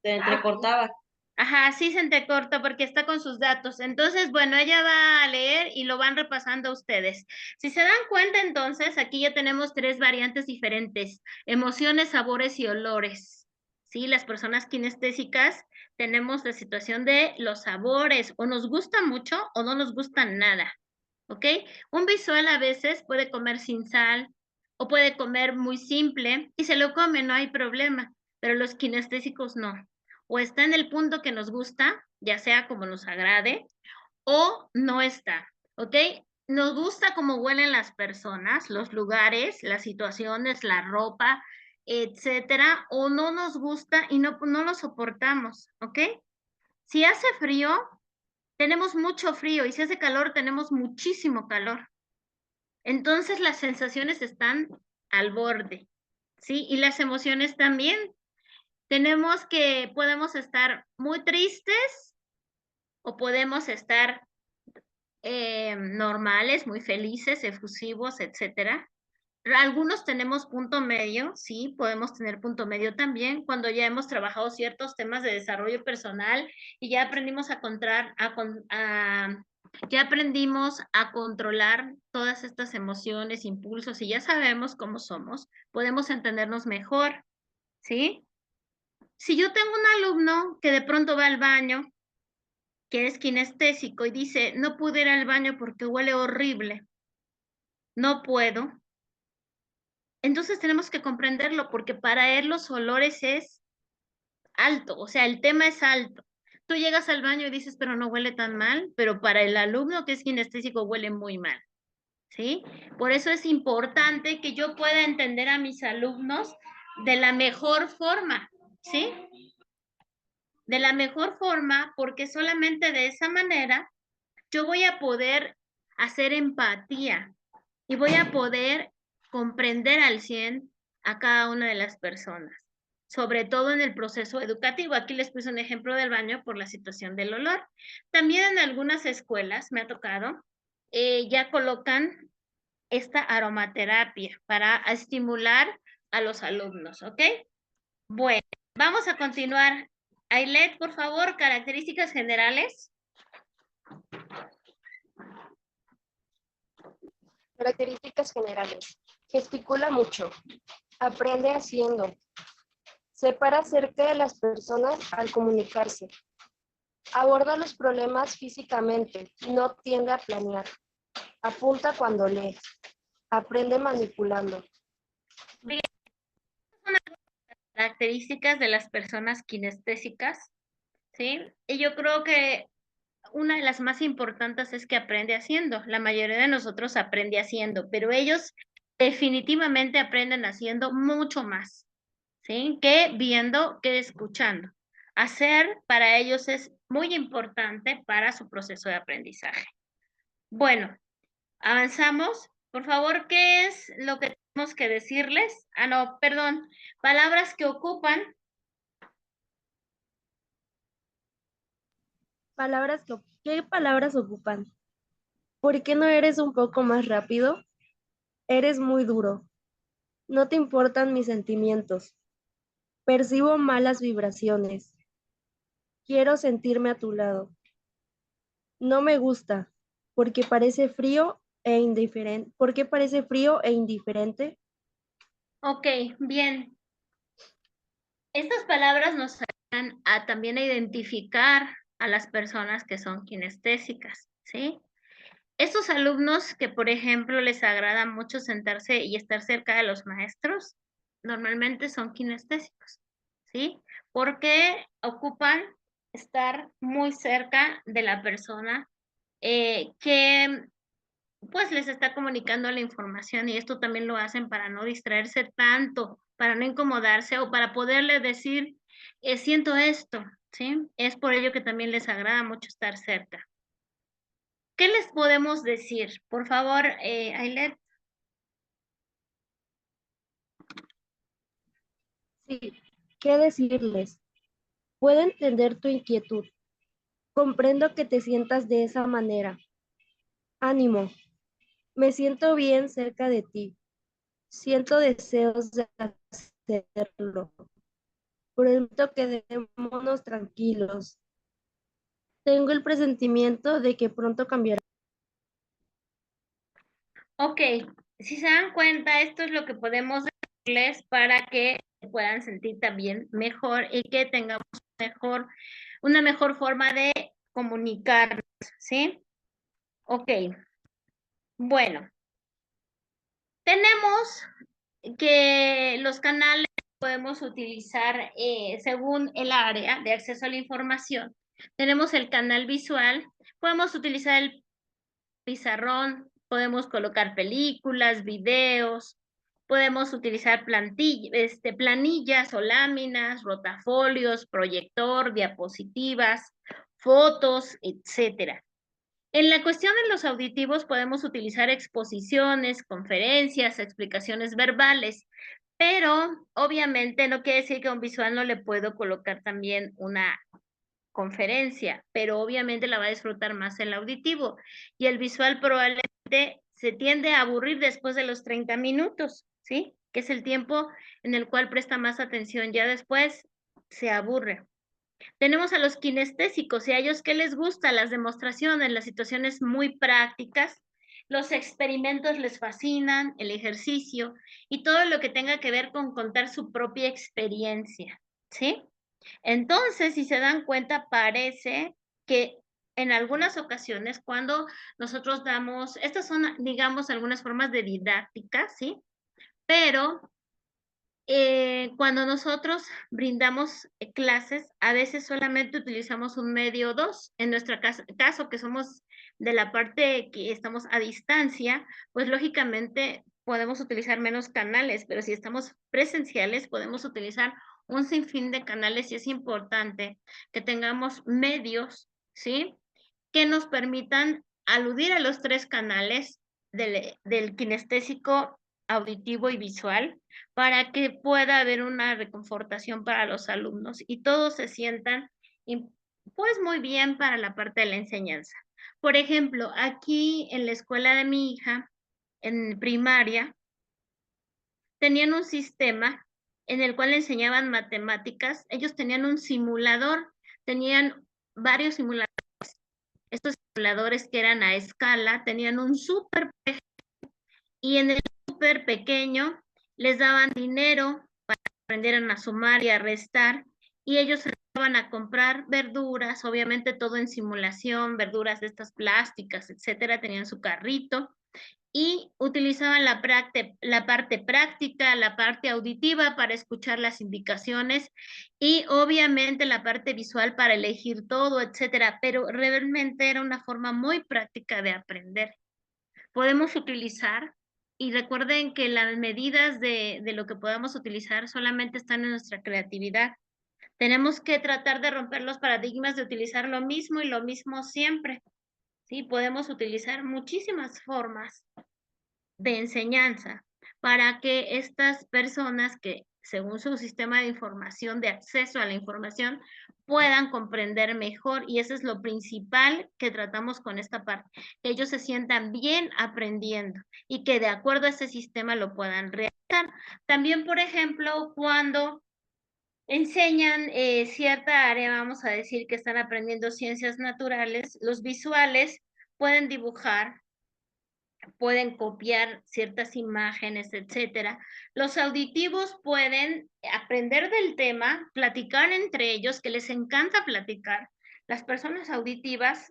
se entrecortaba. Ajá, sí se entrecorta porque está con sus datos. Entonces, bueno, ella va a leer y lo van repasando ustedes. Si se dan cuenta, entonces, aquí ya tenemos tres variantes diferentes: emociones, sabores y olores. Sí, las personas kinestésicas tenemos la situación de los sabores, o nos gusta mucho o no nos gusta nada. ¿Ok? Un visual a veces puede comer sin sal o puede comer muy simple y se lo come, no hay problema, pero los kinestésicos no. O está en el punto que nos gusta, ya sea como nos agrade, o no está, ¿ok? Nos gusta cómo huelen las personas, los lugares, las situaciones, la ropa, etcétera, o no nos gusta y no lo soportamos, ¿ok? Si hace frío, tenemos mucho frío y si hace calor, tenemos muchísimo calor. Entonces las sensaciones están al borde, ¿sí? Y las emociones también. Podemos estar muy tristes o podemos estar normales, muy felices, efusivos, etcétera. Algunos tenemos punto medio, sí, podemos tener punto medio también cuando ya hemos trabajado ciertos temas de desarrollo personal y ya aprendimos ya aprendimos a controlar todas estas emociones, impulsos y ya sabemos cómo somos, podemos entendernos mejor, ¿sí? Si yo tengo un alumno que de pronto va al baño, que es kinestésico y dice, no pude ir al baño porque huele horrible, no puedo, Entonces tenemos que comprenderlo porque para él los olores es alto, o sea, el tema es alto. Tú llegas al baño y dices, pero no huele tan mal, pero para el alumno que es kinestésico huele muy mal, ¿sí? Por eso es importante que yo pueda entender a mis alumnos de la mejor forma, ¿sí? De la mejor forma, porque solamente de esa manera yo voy a poder hacer empatía y voy a poder comprender al 100 a cada una de las personas, sobre todo en el proceso educativo. Aquí les puse un ejemplo del baño por la situación del olor. También en algunas escuelas me ha tocado, ya colocan esta aromaterapia para estimular a los alumnos, ¿ok? Bueno, vamos a continuar. Ailet, por favor, características generales. Características generales. Gesticula mucho. Aprende haciendo. Se para cerca de las personas al comunicarse. Aborda los problemas físicamente. No tiende a planear. Apunta cuando lee. Aprende manipulando. Características de las personas kinestésicas, ¿sí? Y yo creo que una de las más importantes es que aprende haciendo. La mayoría de nosotros aprende haciendo, pero ellos definitivamente aprenden haciendo mucho más, ¿sí? Que viendo, que escuchando. Hacer para ellos es muy importante para su proceso de aprendizaje. Bueno, avanzamos. Por favor, ¿qué es lo que tenemos que decirles? Ah, no, perdón. Palabras que ocupan. ¿Qué palabras ocupan? ¿Por qué no eres un poco más rápido? Eres muy duro. No te importan mis sentimientos. Percibo malas vibraciones. Quiero sentirme a tu lado. No me gusta, porque parece frío e indiferente. ¿Por qué parece frío e indiferente? Ok, bien. Estas palabras nos ayudan a también a identificar a las personas que son kinestésicas, ¿sí? Estos alumnos que, por ejemplo, les agrada mucho sentarse y estar cerca de los maestros, normalmente son kinestésicos, ¿sí? Porque ocupan estar muy cerca de la persona que pues les está comunicando la información y esto también lo hacen para no distraerse tanto, para no incomodarse o para poderle decir, siento esto, ¿sí? Es por ello que también les agrada mucho estar cerca. ¿Qué les podemos decir? Por favor, Ailet. Sí, ¿qué decirles? Puedo entender tu inquietud. Comprendo que te sientas de esa manera. Ánimo, me siento bien cerca de ti. Siento deseos de hacerlo. Pronto quedémonos tranquilos. Tengo el presentimiento de que pronto cambiará. Ok, si se dan cuenta, esto es lo que podemos decirles para que se puedan sentir también mejor y que tengamos una mejor forma de comunicarnos, ¿sí? Ok, bueno, tenemos que los canales podemos utilizar según el área de acceso a la información. Tenemos el canal visual, podemos utilizar el pizarrón, podemos colocar películas, videos, podemos utilizar planillas o láminas, rotafolios, proyector, diapositivas, fotos, etcétera. En la cuestión de los auditivos podemos utilizar exposiciones, conferencias, explicaciones verbales, pero obviamente no quiere decir que a un visual no le puedo colocar también una conferencia, pero obviamente la va a disfrutar más el auditivo y el visual probablemente se tiende a aburrir después de los 30 minutos, ¿sí? Que es el tiempo en el cual presta más atención, ya después se aburre. Tenemos a los kinestésicos y a ellos que les gusta las demostraciones, las situaciones muy prácticas, los experimentos les fascinan, el ejercicio y todo lo que tenga que ver con contar su propia experiencia, ¿sí? Entonces, si se dan cuenta, parece que en algunas ocasiones cuando nosotros damos, estas son, digamos, algunas formas de didáctica, ¿sí? pero cuando nosotros brindamos clases, a veces solamente utilizamos un medio o dos. En nuestro caso, que somos de la parte que estamos a distancia, pues lógicamente podemos utilizar menos canales, pero si estamos presenciales, podemos utilizar un sinfín de canales y es importante que tengamos medios, ¿sí? Que nos permitan aludir a los tres canales del kinestésico, auditivo y visual, para que pueda haber una reconfortación para los alumnos y todos se sientan pues muy bien para la parte de la enseñanza. Por ejemplo, aquí en la escuela de mi hija, en primaria, tenían un sistema en el cual enseñaban matemáticas. Ellos tenían un simulador, tenían varios simuladores. Estos simuladores que eran a escala, tenían un súper y en el súper pequeño les daban dinero para que aprendieran a sumar y a restar y ellos se iban a comprar verduras, obviamente todo en simulación, verduras de estas plásticas, etcétera, tenían su carrito y utilizaban la parte práctica, la parte auditiva para escuchar las indicaciones y obviamente la parte visual para elegir todo, etcétera, pero realmente era una forma muy práctica de aprender. Podemos utilizar, y recuerden que las medidas de lo que podamos utilizar solamente están en nuestra creatividad. Tenemos que tratar de romper los paradigmas de utilizar lo mismo y lo mismo siempre. Sí, podemos utilizar muchísimas formas de enseñanza para que estas personas que según su sistema de información, de acceso a la información, puedan comprender mejor y eso es lo principal que tratamos con esta parte, que ellos se sientan bien aprendiendo y que de acuerdo a ese sistema lo puedan realizar. También, por ejemplo, cuando enseñan cierta área, vamos a decir que están aprendiendo ciencias naturales, los visuales pueden dibujar, pueden copiar ciertas imágenes, etcétera. Los auditivos pueden aprender del tema, platicar entre ellos, que les encanta platicar. Las personas auditivas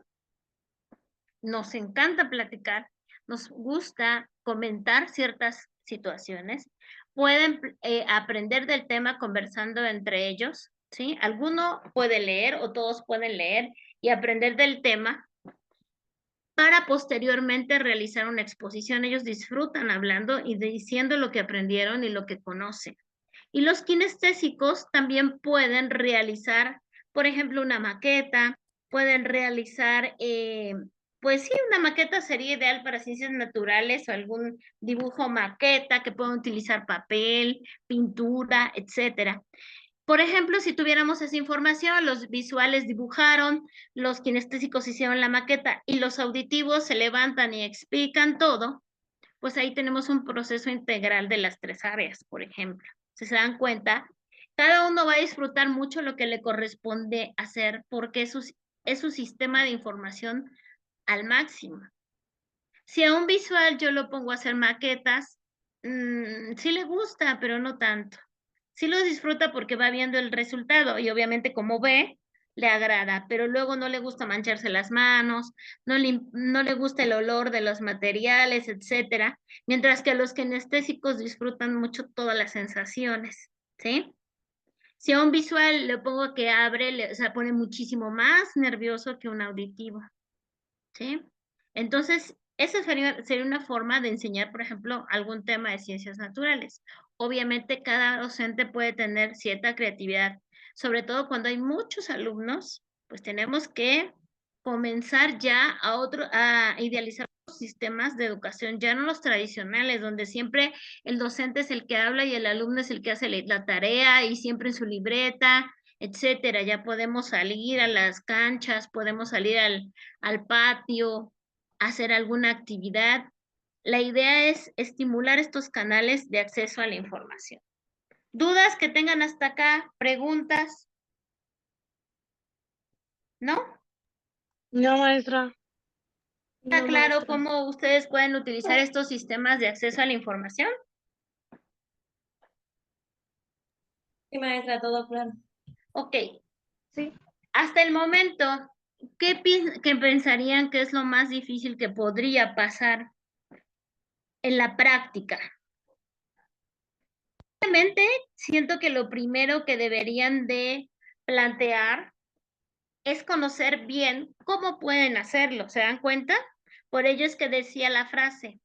nos encanta platicar, nos gusta comentar ciertas situaciones, pueden aprender del tema conversando entre ellos, ¿sí? Alguno puede leer o todos pueden leer y aprender del tema para posteriormente realizar una exposición. Ellos disfrutan hablando y diciendo lo que aprendieron y lo que conocen. Y los kinestésicos también pueden realizar, por ejemplo, una maqueta, pueden realizar, pues sí, una maqueta sería ideal para ciencias naturales o algún dibujo maqueta que puedan utilizar papel, pintura, etcétera. Por ejemplo, si tuviéramos esa información, los visuales dibujaron, los kinestésicos hicieron la maqueta y los auditivos se levantan y explican todo, pues ahí tenemos un proceso integral de las tres áreas, por ejemplo. Si se dan cuenta, cada uno va a disfrutar mucho lo que le corresponde hacer porque es su sistema de información al máximo. Si a un visual yo lo pongo a hacer maquetas, sí le gusta, pero no tanto. Sí lo disfruta porque va viendo el resultado y obviamente como ve, le agrada, pero luego no le gusta mancharse las manos, no le gusta el olor de los materiales, etcétera, mientras que a los kinestésicos disfrutan mucho todas las sensaciones, ¿sí? Si a un visual le pongo que abre, se pone muchísimo más nervioso que un auditivo, ¿sí? Entonces, esa sería una forma de enseñar, por ejemplo, algún tema de ciencias naturales. Obviamente, cada docente puede tener cierta creatividad, sobre todo cuando hay muchos alumnos, pues tenemos que comenzar ya a idealizar los sistemas de educación, ya no los tradicionales, donde siempre el docente es el que habla y el alumno es el que hace la tarea y siempre en su libreta, etcétera. Ya podemos salir a las canchas, podemos salir al patio, hacer alguna actividad. La idea es estimular estos canales de acceso a la información. ¿Dudas que tengan hasta acá? ¿Preguntas? ¿No? No, maestra. ¿Está No, claro maestra. cómo ustedes pueden utilizar estos sistemas de acceso a la información? Sí, maestra, todo claro. Ok, Sí. hasta el momento, ¿qué pensarían que es lo más difícil que podría pasar en la práctica? Obviamente, siento que lo primero que deberían de plantear es conocer bien cómo pueden hacerlo, ¿se dan cuenta? Por ello es que decía la frase,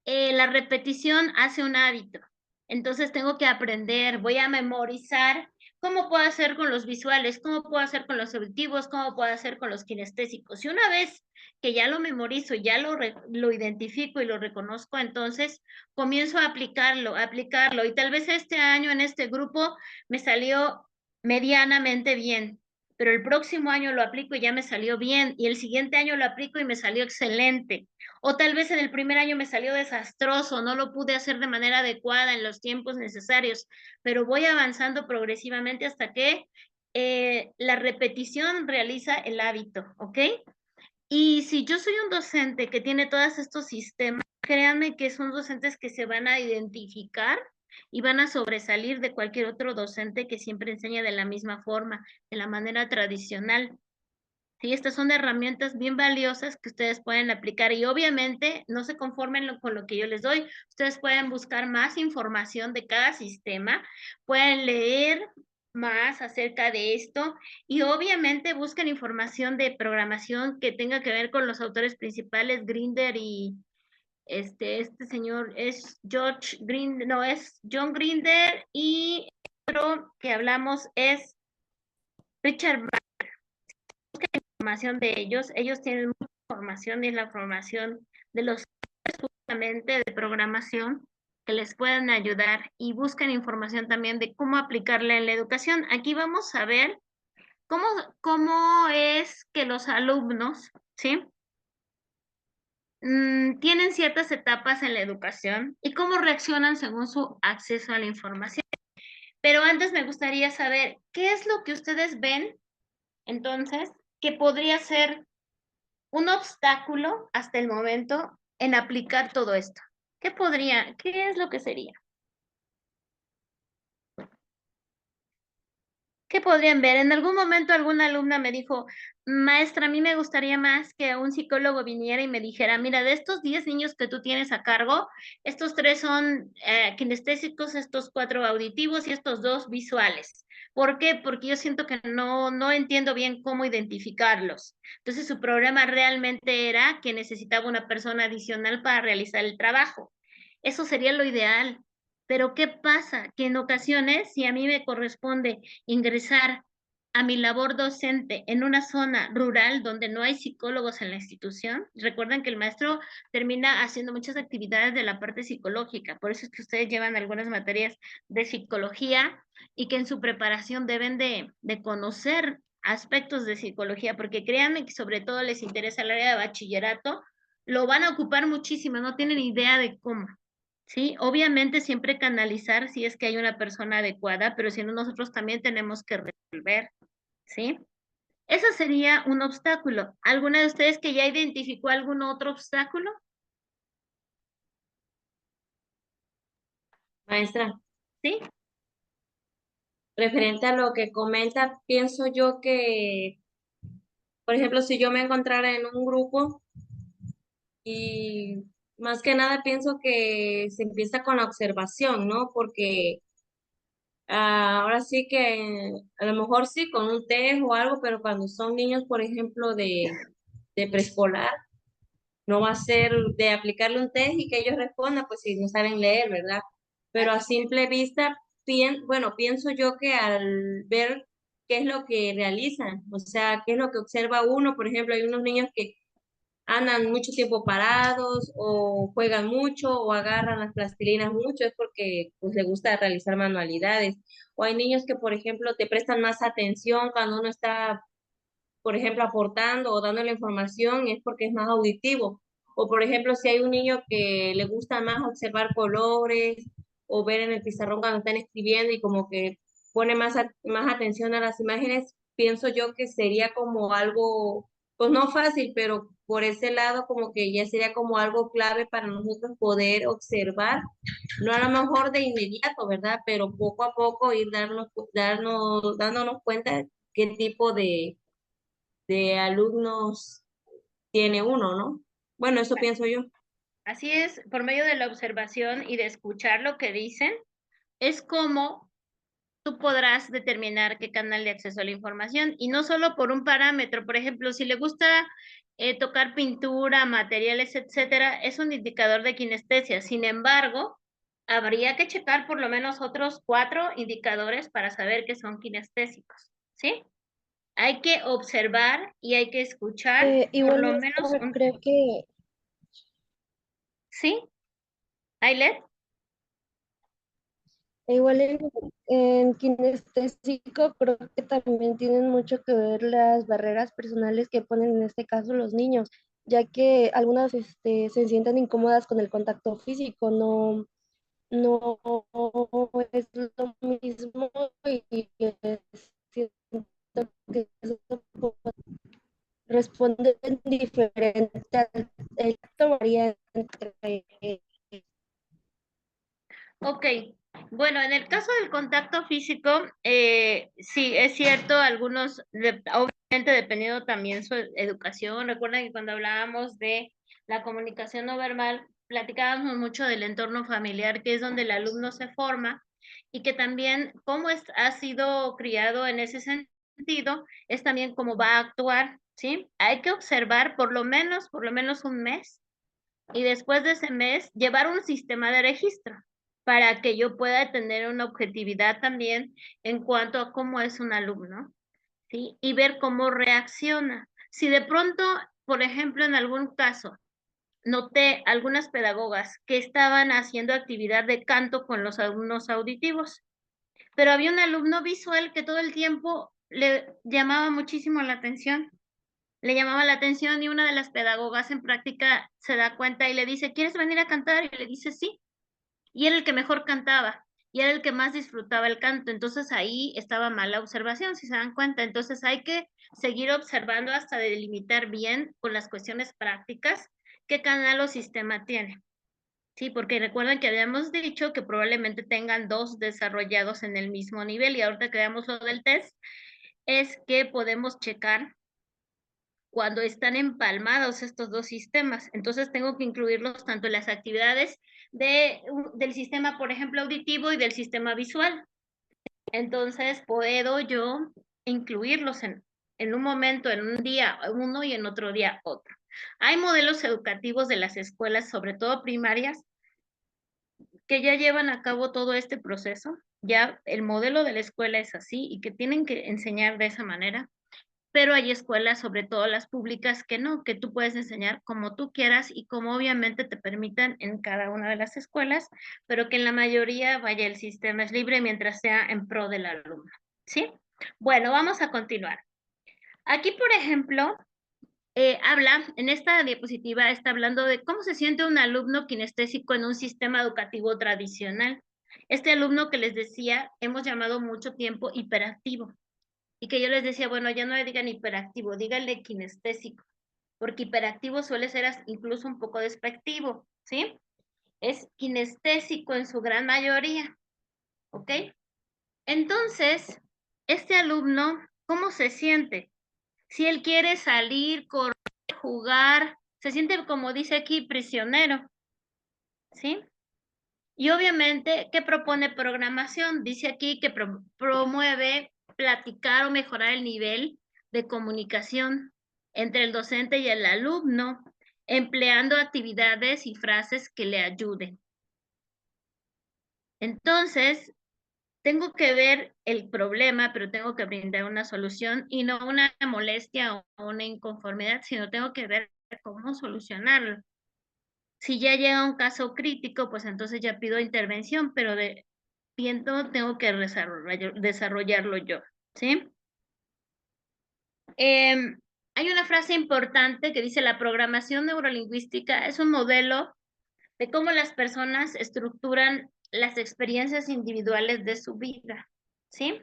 la repetición hace un hábito. Entonces tengo que aprender, voy a memorizar cómo puedo hacer con los visuales, cómo puedo hacer con los auditivos, cómo puedo hacer con los kinestésicos. Y una vez que ya lo memorizo, ya lo identifico y lo reconozco, entonces comienzo a aplicarlo. Y tal vez este año en este grupo me salió medianamente bien, pero el próximo año lo aplico y ya me salió bien, y el siguiente año lo aplico y me salió excelente. O tal vez en el primer año me salió desastroso, no lo pude hacer de manera adecuada en los tiempos necesarios, pero voy avanzando progresivamente hasta que la repetición realiza el hábito, ¿ok? Y si yo soy un docente que tiene todos estos sistemas, créanme que son docentes que se van a identificar y van a sobresalir de cualquier otro docente que siempre enseña de la misma forma, de la manera tradicional. Sí, estas son herramientas bien valiosas que ustedes pueden aplicar y obviamente no se conformen con lo que yo les doy. Ustedes pueden buscar más información de cada sistema, pueden leer más acerca de esto y obviamente busquen información de programación que tenga que ver con los autores principales, Grinder y este señor es George Grinder, no, es John Grinder y otro que hablamos es Richard Información de ellos. Ellos tienen mucha información y es la formación de los justamente de programación que les puedan ayudar y buscan información también de cómo aplicarla en la educación. Aquí vamos a ver cómo es que los alumnos, ¿sí? Tienen ciertas etapas en la educación y cómo reaccionan según su acceso a la información. Pero antes me gustaría saber, ¿qué es lo que ustedes ven entonces que podría ser un obstáculo hasta el momento en aplicar todo esto? ¿Qué es lo que sería? ¿Qué podrían ver? En algún momento alguna alumna me dijo, maestra, a mí me gustaría más que un psicólogo viniera y me dijera, mira, de estos 10 niños que tú tienes a cargo, estos 3 son kinestésicos, estos 4 auditivos y estos 2 visuales. ¿Por qué? Porque yo siento que no entiendo bien cómo identificarlos. Entonces su problema realmente era que necesitaba una persona adicional para realizar el trabajo. Eso sería lo ideal. Pero ¿qué pasa? Que en ocasiones, si a mí me corresponde ingresar a mi labor docente en una zona rural donde no hay psicólogos en la institución, recuerden que el maestro termina haciendo muchas actividades de la parte psicológica, por eso es que ustedes llevan algunas materias de psicología y que en su preparación deben de conocer aspectos de psicología, porque créanme que sobre todo les interesa el área de bachillerato, lo van a ocupar muchísimo, no tienen idea de cómo. Sí, obviamente siempre canalizar si es que hay una persona adecuada, pero si no, nosotros también tenemos que resolver, ¿sí? Eso sería un obstáculo. ¿Alguna de ustedes que ya identificó algún otro obstáculo? Maestra, ¿Sí? referente a lo que comenta, pienso yo que, por ejemplo, si yo me encontrara en un grupo y más que nada pienso que se empieza con la observación, ¿no? Porque ahora sí que a lo mejor sí con un test o algo, pero cuando son niños, por ejemplo, de preescolar, no va a ser de aplicarle un test y que ellos respondan, pues si no saben leer, ¿verdad? Pero a simple vista, bueno, pienso yo que al ver qué es lo que realizan, o sea, qué es lo que observa uno, por ejemplo, hay unos niños que andan mucho tiempo parados o juegan mucho o agarran las plastilinas mucho, es porque pues les gusta realizar manualidades. O hay niños que, por ejemplo, te prestan más atención cuando uno está, por ejemplo, aportando o dando la información, es porque es más auditivo. O, por ejemplo, si hay un niño que le gusta más observar colores o ver en el pizarrón cuando están escribiendo y como que pone más atención a las imágenes, pienso yo que sería como algo, pues no fácil, pero por ese lado como que ya sería como algo clave para nosotros poder observar, no a lo mejor de inmediato, ¿verdad? Pero poco a poco ir dándonos cuenta qué tipo de alumnos tiene uno, ¿no? Bueno, eso pienso yo. Así es, por medio de la observación y de escuchar lo que dicen, es cómo tú podrás determinar qué canal de acceso a la información y no solo por un parámetro. Por ejemplo, si le gusta tocar pintura, materiales, etcétera, es un indicador de kinestesia. Sin embargo, habría que checar por lo menos otros 4 indicadores para saber que son kinestésicos, ¿sí? Hay que observar y hay que escuchar por lo Igualmente menos un... creo que ¿Sí? ¿Ailet? igual en kinestésico creo que también tienen mucho que ver las barreras personales que ponen en este caso los niños, ya que algunas se sienten incómodas con el contacto físico, no es lo mismo y siento que eso responden diferente al el tacto varía entre Ok, bueno, en el caso del contacto físico, sí, es cierto, algunos, obviamente dependiendo también su educación, recuerden que cuando hablábamos de la comunicación no verbal, platicábamos mucho del entorno familiar, que es donde el alumno se forma, y que también cómo ha sido criado en ese sentido, es también cómo va a actuar, ¿sí? Hay que observar por lo menos un mes y después de ese mes llevar un sistema de registro para que yo pueda tener una objetividad también en cuanto a cómo es un alumno, ¿sí? Y ver cómo reacciona. Si de pronto, por ejemplo, en algún caso, noté algunas pedagogas que estaban haciendo actividad de canto con los alumnos auditivos, pero había un alumno visual que todo el tiempo le llamaba muchísimo la atención. Le llamaba la atención y una de las pedagogas en práctica se da cuenta y le dice, ¿quieres venir a cantar? Y le dice, sí. Y era el que mejor cantaba y era el que más disfrutaba el canto. Entonces ahí estaba mal la observación, si se dan cuenta. Entonces hay que seguir observando hasta delimitar bien con las cuestiones prácticas qué canal o sistema tiene. Sí, porque recuerden que habíamos dicho que probablemente tengan 2 desarrollados en el mismo nivel y ahorita que veamos lo del test, es que podemos checar cuando están empalmados estos 2 sistemas. Entonces tengo que incluirlos tanto en las actividades del sistema, por ejemplo, auditivo y del sistema visual. Entonces puedo yo incluirlos en un momento, en un día uno y en otro día otro. Hay modelos educativos de las escuelas, sobre todo primarias, que ya llevan a cabo todo este proceso. Ya el modelo de la escuela es así y que tienen que enseñar de esa manera, pero hay escuelas, sobre todo las públicas, que no, que tú puedes enseñar como tú quieras y como obviamente te permitan en cada una de las escuelas, pero que en la mayoría, vaya, el sistema es libre mientras sea en pro del alumno, ¿sí? Bueno, vamos a continuar. Aquí, por ejemplo, en esta diapositiva está hablando de cómo se siente un alumno kinestésico en un sistema educativo tradicional. Este alumno que les decía, hemos llamado mucho tiempo hiperactivo. Y que yo les decía, bueno, ya no le digan hiperactivo, díganle kinestésico, porque hiperactivo suele ser incluso un poco despectivo, ¿sí? Es kinestésico en su gran mayoría, ¿ok? Entonces, este alumno, ¿cómo se siente? Si él quiere salir, correr, jugar, se siente, como dice aquí, prisionero, ¿sí? Y obviamente, ¿qué propone programación? Dice aquí que promueve platicar o mejorar el nivel de comunicación entre el docente y el alumno, empleando actividades y frases que le ayuden. Entonces, tengo que ver el problema, pero tengo que brindar una solución y no una molestia o una inconformidad, sino tengo que ver cómo solucionarlo. Si ya llega un caso crítico, pues entonces ya pido intervención, pero tengo que desarrollarlo yo, ¿sí? Hay una frase importante que dice, la programación neurolingüística es un modelo de cómo las personas estructuran las experiencias individuales de su vida, ¿sí?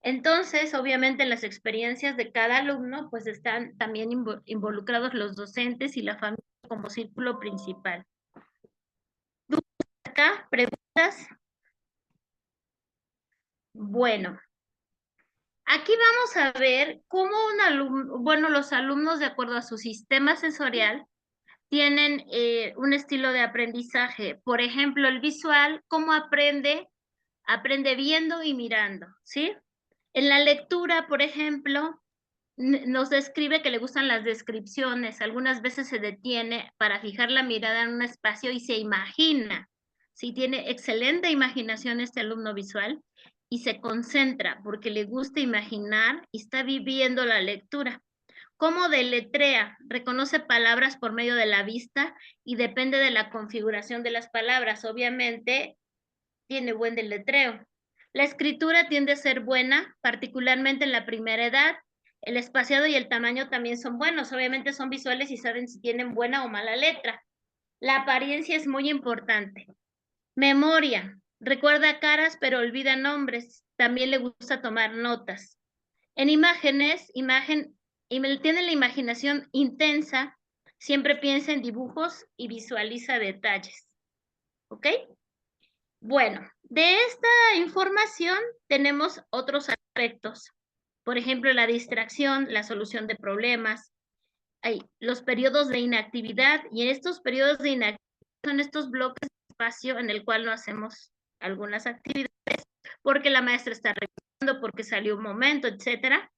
Entonces, obviamente, en las experiencias de cada alumno, pues están también involucrados los docentes y la familia como círculo principal. Acá, preguntas. Bueno, aquí vamos a ver cómo un alumno, bueno, los alumnos de acuerdo a su sistema sensorial tienen un estilo de aprendizaje. Por ejemplo, el visual, ¿cómo aprende aprende viendo y mirando, ¿sí? En la lectura, por ejemplo, nos describe que le gustan las descripciones, algunas veces se detiene para fijar la mirada en un espacio y se imagina. Sí, tiene excelente imaginación este alumno visual y se concentra porque le gusta imaginar y está viviendo la lectura. ¿Cómo deletrea? Reconoce palabras por medio de la vista y depende de la configuración de las palabras. Obviamente, tiene buen deletreo. La escritura tiende a ser buena, particularmente en la primera edad. El espaciado y el tamaño también son buenos. Obviamente son visuales y saben si tienen buena o mala letra. La apariencia es muy importante. Memoria. Recuerda caras pero olvida nombres. También le gusta tomar notas. En imágenes, tiene la imaginación intensa. Siempre piensa en dibujos y visualiza detalles. ¿Ok? Bueno, de esta información tenemos otros aspectos. Por ejemplo, la distracción, la solución de problemas, hay los periodos de inactividad, y en estos periodos de inactividad son estos bloques de espacio en el cual no hacemos algunas actividades porque la maestra está revisando, porque salió un momento, etcétera.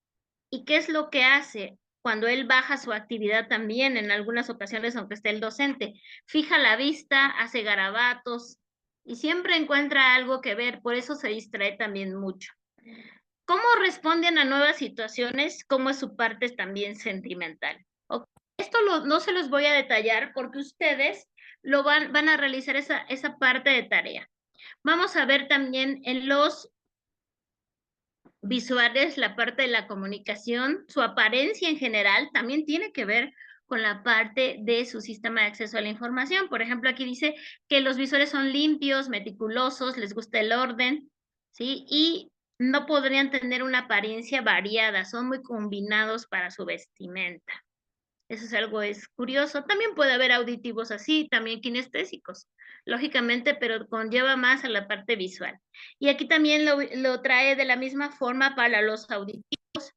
¿Y qué es lo que hace? Cuando él baja su actividad también, en algunas ocasiones, aunque esté el docente, fija la vista, hace garabatos y siempre encuentra algo que ver, por eso se distrae también mucho. ¿Cómo responden a nuevas situaciones? ¿Cómo es su parte también sentimental? Okay. Esto no se los voy a detallar porque ustedes lo van a realizar esa parte de tarea. Vamos a ver también en los visuales, la parte de la comunicación, su apariencia en general también tiene que ver con la parte de su sistema de acceso a la información. Por ejemplo, aquí dice que los visuales son limpios, meticulosos, les gusta el orden, ¿sí? Y no podrían tener una apariencia variada, son muy combinados para su vestimenta. Eso es curioso. También puede haber auditivos así, también kinestésicos, lógicamente, pero conlleva más a la parte visual. Y aquí también lo trae de la misma forma para los auditivos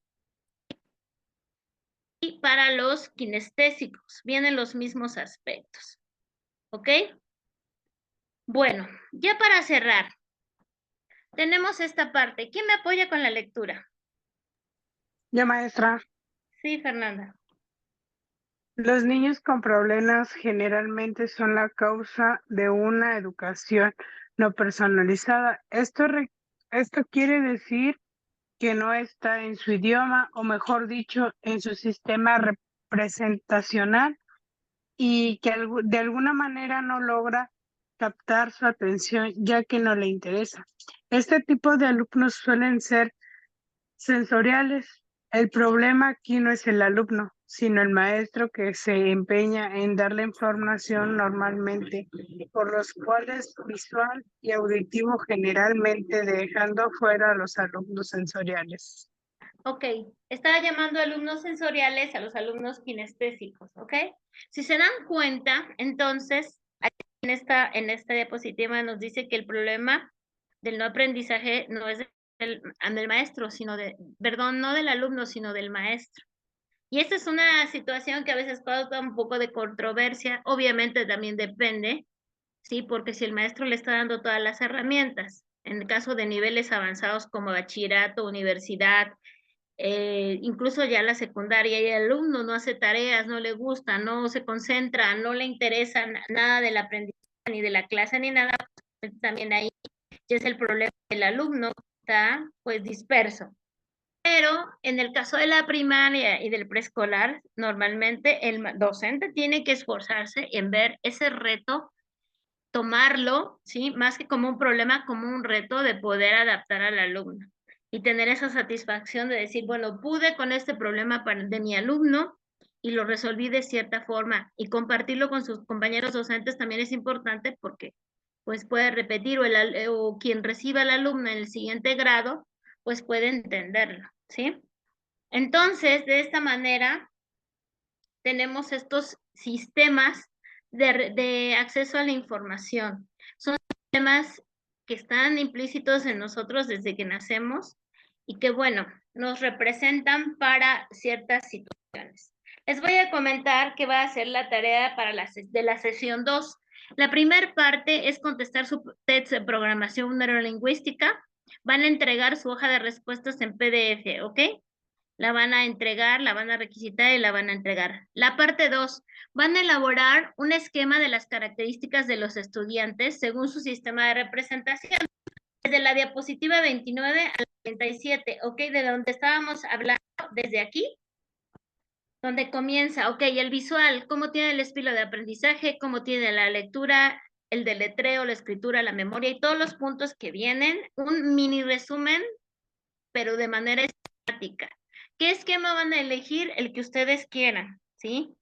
y para los kinestésicos. Vienen los mismos aspectos. ¿Ok? Bueno, ya para cerrar, tenemos esta parte. ¿Quién me apoya con la lectura? Ya, maestra. Sí, Fernanda. Los niños con problemas generalmente son la causa de una educación no personalizada. Esto quiere decir que no está en su idioma, o mejor dicho, en su sistema representacional, y que de alguna manera no logra captar su atención ya que no le interesa. Este tipo de alumnos suelen ser sensoriales. El problema aquí no es el alumno, sino el maestro que se empeña en dar la información normalmente, por los cuales visual y auditivo generalmente dejando fuera a los alumnos sensoriales. Ok, estaba llamando alumnos sensoriales a los alumnos kinestésicos, ¿ok? Si se dan cuenta, entonces, en esta diapositiva nos dice que el problema del no aprendizaje no es del maestro, perdón, no del alumno, sino del maestro. Y esta es una situación que a veces causa un poco de controversia, obviamente también depende, ¿sí? Porque si el maestro le está dando todas las herramientas, en el caso de niveles avanzados como bachillerato, universidad, incluso ya la secundaria, y el alumno no hace tareas, no le gusta, no se concentra, no le interesa nada del aprendizaje, ni de la clase, ni nada, pues también ahí ya es el problema del alumno, está pues disperso. Pero en el caso de la primaria y del preescolar, normalmente el docente tiene que esforzarse en ver ese reto, tomarlo, ¿sí? Más que como un problema, como un reto de poder adaptar al alumno y tener esa satisfacción de decir, bueno, pude con este problema de mi alumno y lo resolví de cierta forma, y compartirlo con sus compañeros docentes también es importante porque pues puede repetir, o quien reciba al alumno en el siguiente grado, pues puede entenderlo, ¿sí? Entonces, de esta manera, tenemos estos sistemas de acceso a la información. Son sistemas que están implícitos en nosotros desde que nacemos y que, bueno, nos representan para ciertas situaciones. Les voy a comentar que va a ser la tarea de la sesión 2. La primera parte es contestar su test de programación neurolingüística. Van a entregar su hoja de respuestas en PDF, ¿ok? La van a entregar, la van a requisitar y la van a entregar. La parte 2, van a elaborar un esquema de las características de los estudiantes según su sistema de representación. Desde la diapositiva 29 a la 37, ¿ok? De donde estábamos hablando, desde aquí, donde comienza, ok, el visual, cómo tiene el estilo de aprendizaje, cómo tiene la lectura, el deletreo, la escritura, la memoria y todos los puntos que vienen, un mini resumen, pero de manera estática. ¿Qué esquema van a elegir? El que ustedes quieran, ¿sí?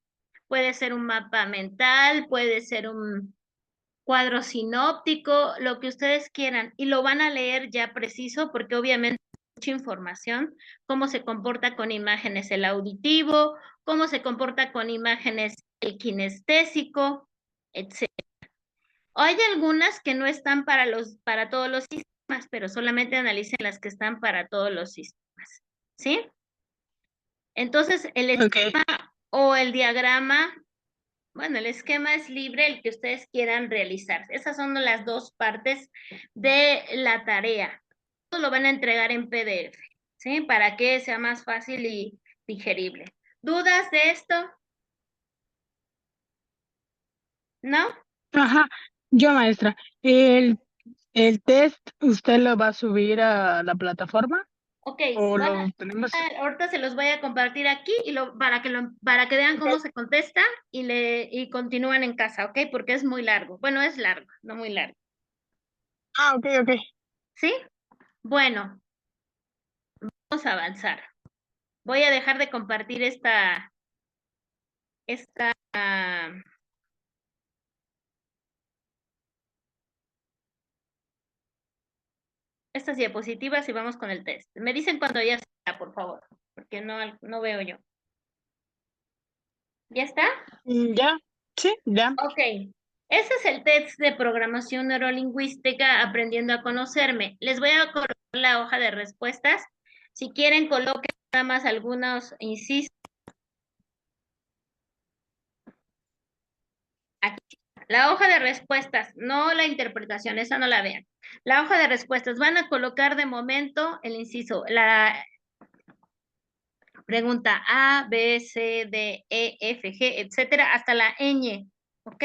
Puede ser un mapa mental, puede ser un cuadro sinóptico, lo que ustedes quieran, y lo van a leer ya preciso porque obviamente mucha información, cómo se comporta con imágenes el auditivo, cómo se comporta con imágenes el kinestésico, etc. Hay algunas que no están para todos los sistemas, pero solamente analicen las que están para todos los sistemas, ¿sí? Entonces, el Ok. esquema o el diagrama, bueno, el esquema es libre, el que ustedes quieran realizar. Esas son las dos partes de la tarea. Todo lo van a entregar en PDF, ¿sí? Para que sea más fácil y digerible. ¿Dudas de esto? ¿No? Ajá. Yo, maestra, el test, ¿usted lo va a subir a la plataforma Ok, o lo tenemos? ahorita se los voy a compartir aquí y para que vean cómo se contesta y continúan en casa, ¿ok? Porque es muy largo. Bueno, es largo, no muy largo. Ah, ok, ok. ¿Sí? Bueno, vamos a avanzar. Voy a dejar de compartir esta, estas diapositivas y vamos con el test. Me dicen cuando ya está, por favor, porque no veo yo. ¿Ya está? Ya, sí, ya. Ok. Ese es el test de programación neurolingüística aprendiendo a conocerme. Les voy a colocar la hoja de respuestas. Si quieren, coloquen nada más algunos, insisto. Aquí. La hoja de respuestas, no la interpretación, esa no la vean. La hoja de respuestas, van a colocar de momento el inciso, la pregunta A, B, C, D, E, F, G, etcétera, hasta la ñ, ¿ok?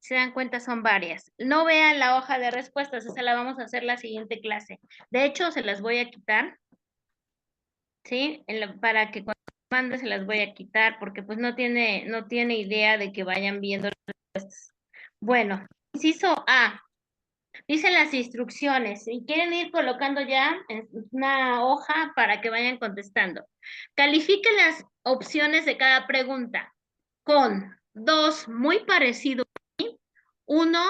Se dan cuenta, son varias. No vean la hoja de respuestas, esa la vamos a hacer la siguiente clase. De hecho, se las voy a quitar, ¿sí? Para que cuando mande se las voy a quitar, porque pues no tiene idea de que vayan viendo las respuestas. Bueno, inciso A. Dicen las instrucciones y quieren ir colocando ya en una hoja para que vayan contestando. Califique las opciones de cada pregunta con 2 muy parecido a mí, 1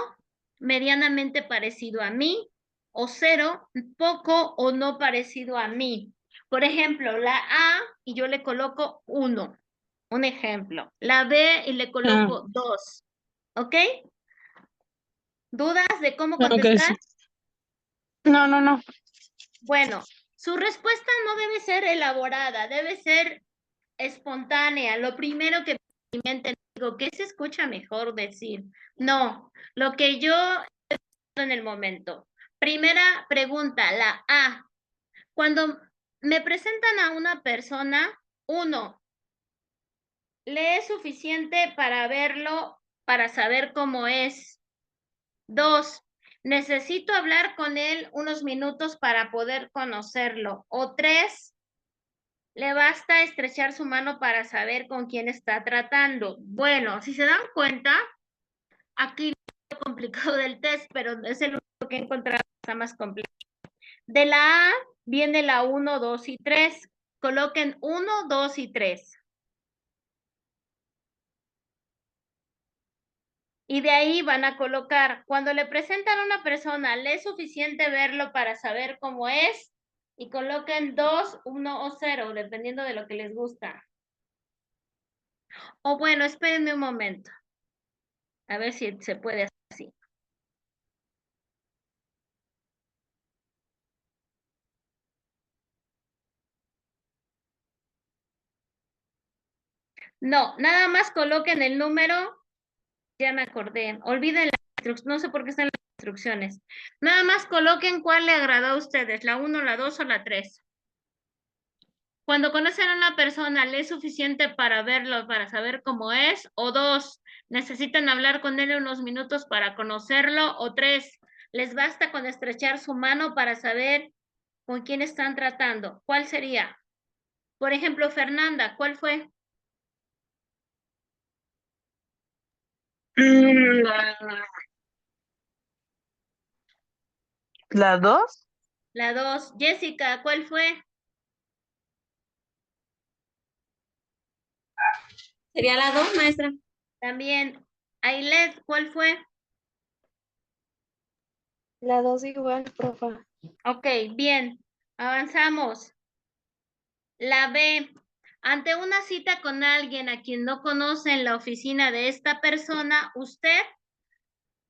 medianamente parecido a mí o 0 poco o no parecido a mí. Por ejemplo, la A y yo le coloco 1, un ejemplo. La B y le Ah, coloco 2, ¿ok? ¿Dudas de cómo ok, contestar? sí. No, no, no. Bueno, su respuesta no debe ser elaborada, debe ser espontánea. Lo primero que mi mente digo, ¿qué se escucha mejor decir? No, lo que yo en el momento. Primera pregunta, la A. Cuando me presentan a una persona, uno, ¿le es suficiente para verlo, para saber cómo es? Dos, necesito hablar con él unos minutos para poder conocerlo. O tres, le basta estrechar su mano para saber con quién está tratando. Bueno, si se dan cuenta, aquí no es complicado del test, pero es el único que he encontrado que está más complicado. De la A viene la 1, 2 y 3. Coloquen 1, 2 y 3. Y de ahí van a colocar, cuando le presentan a una persona, ¿le es suficiente verlo para saber cómo es? Y coloquen 2, 1 o 0, dependiendo de lo que les gusta. O bueno, espérenme un momento. A ver si se puede hacer así. No, nada más coloquen el número Ya me acordé. Olviden las instrucciones, no sé por qué están las instrucciones. Nada más coloquen cuál le agradó a ustedes, la 1, la 2 o la 3. Cuando conocen a una persona, ¿le es suficiente para verlo, para saber cómo es? O 2, necesitan hablar con él unos minutos para conocerlo. O 3, les basta con estrechar su mano para saber con quién están tratando. ¿Cuál sería? Por ejemplo, Fernanda, ¿cuál fue? ¿La 2? La 2. Jessica, ¿cuál fue? ¿Sería la 2, maestra? También. Ailet, ¿cuál fue? La 2 igual, profa. Ok, bien. Avanzamos. La B. Ante una cita con alguien a quien no conoce en la oficina de esta persona, usted.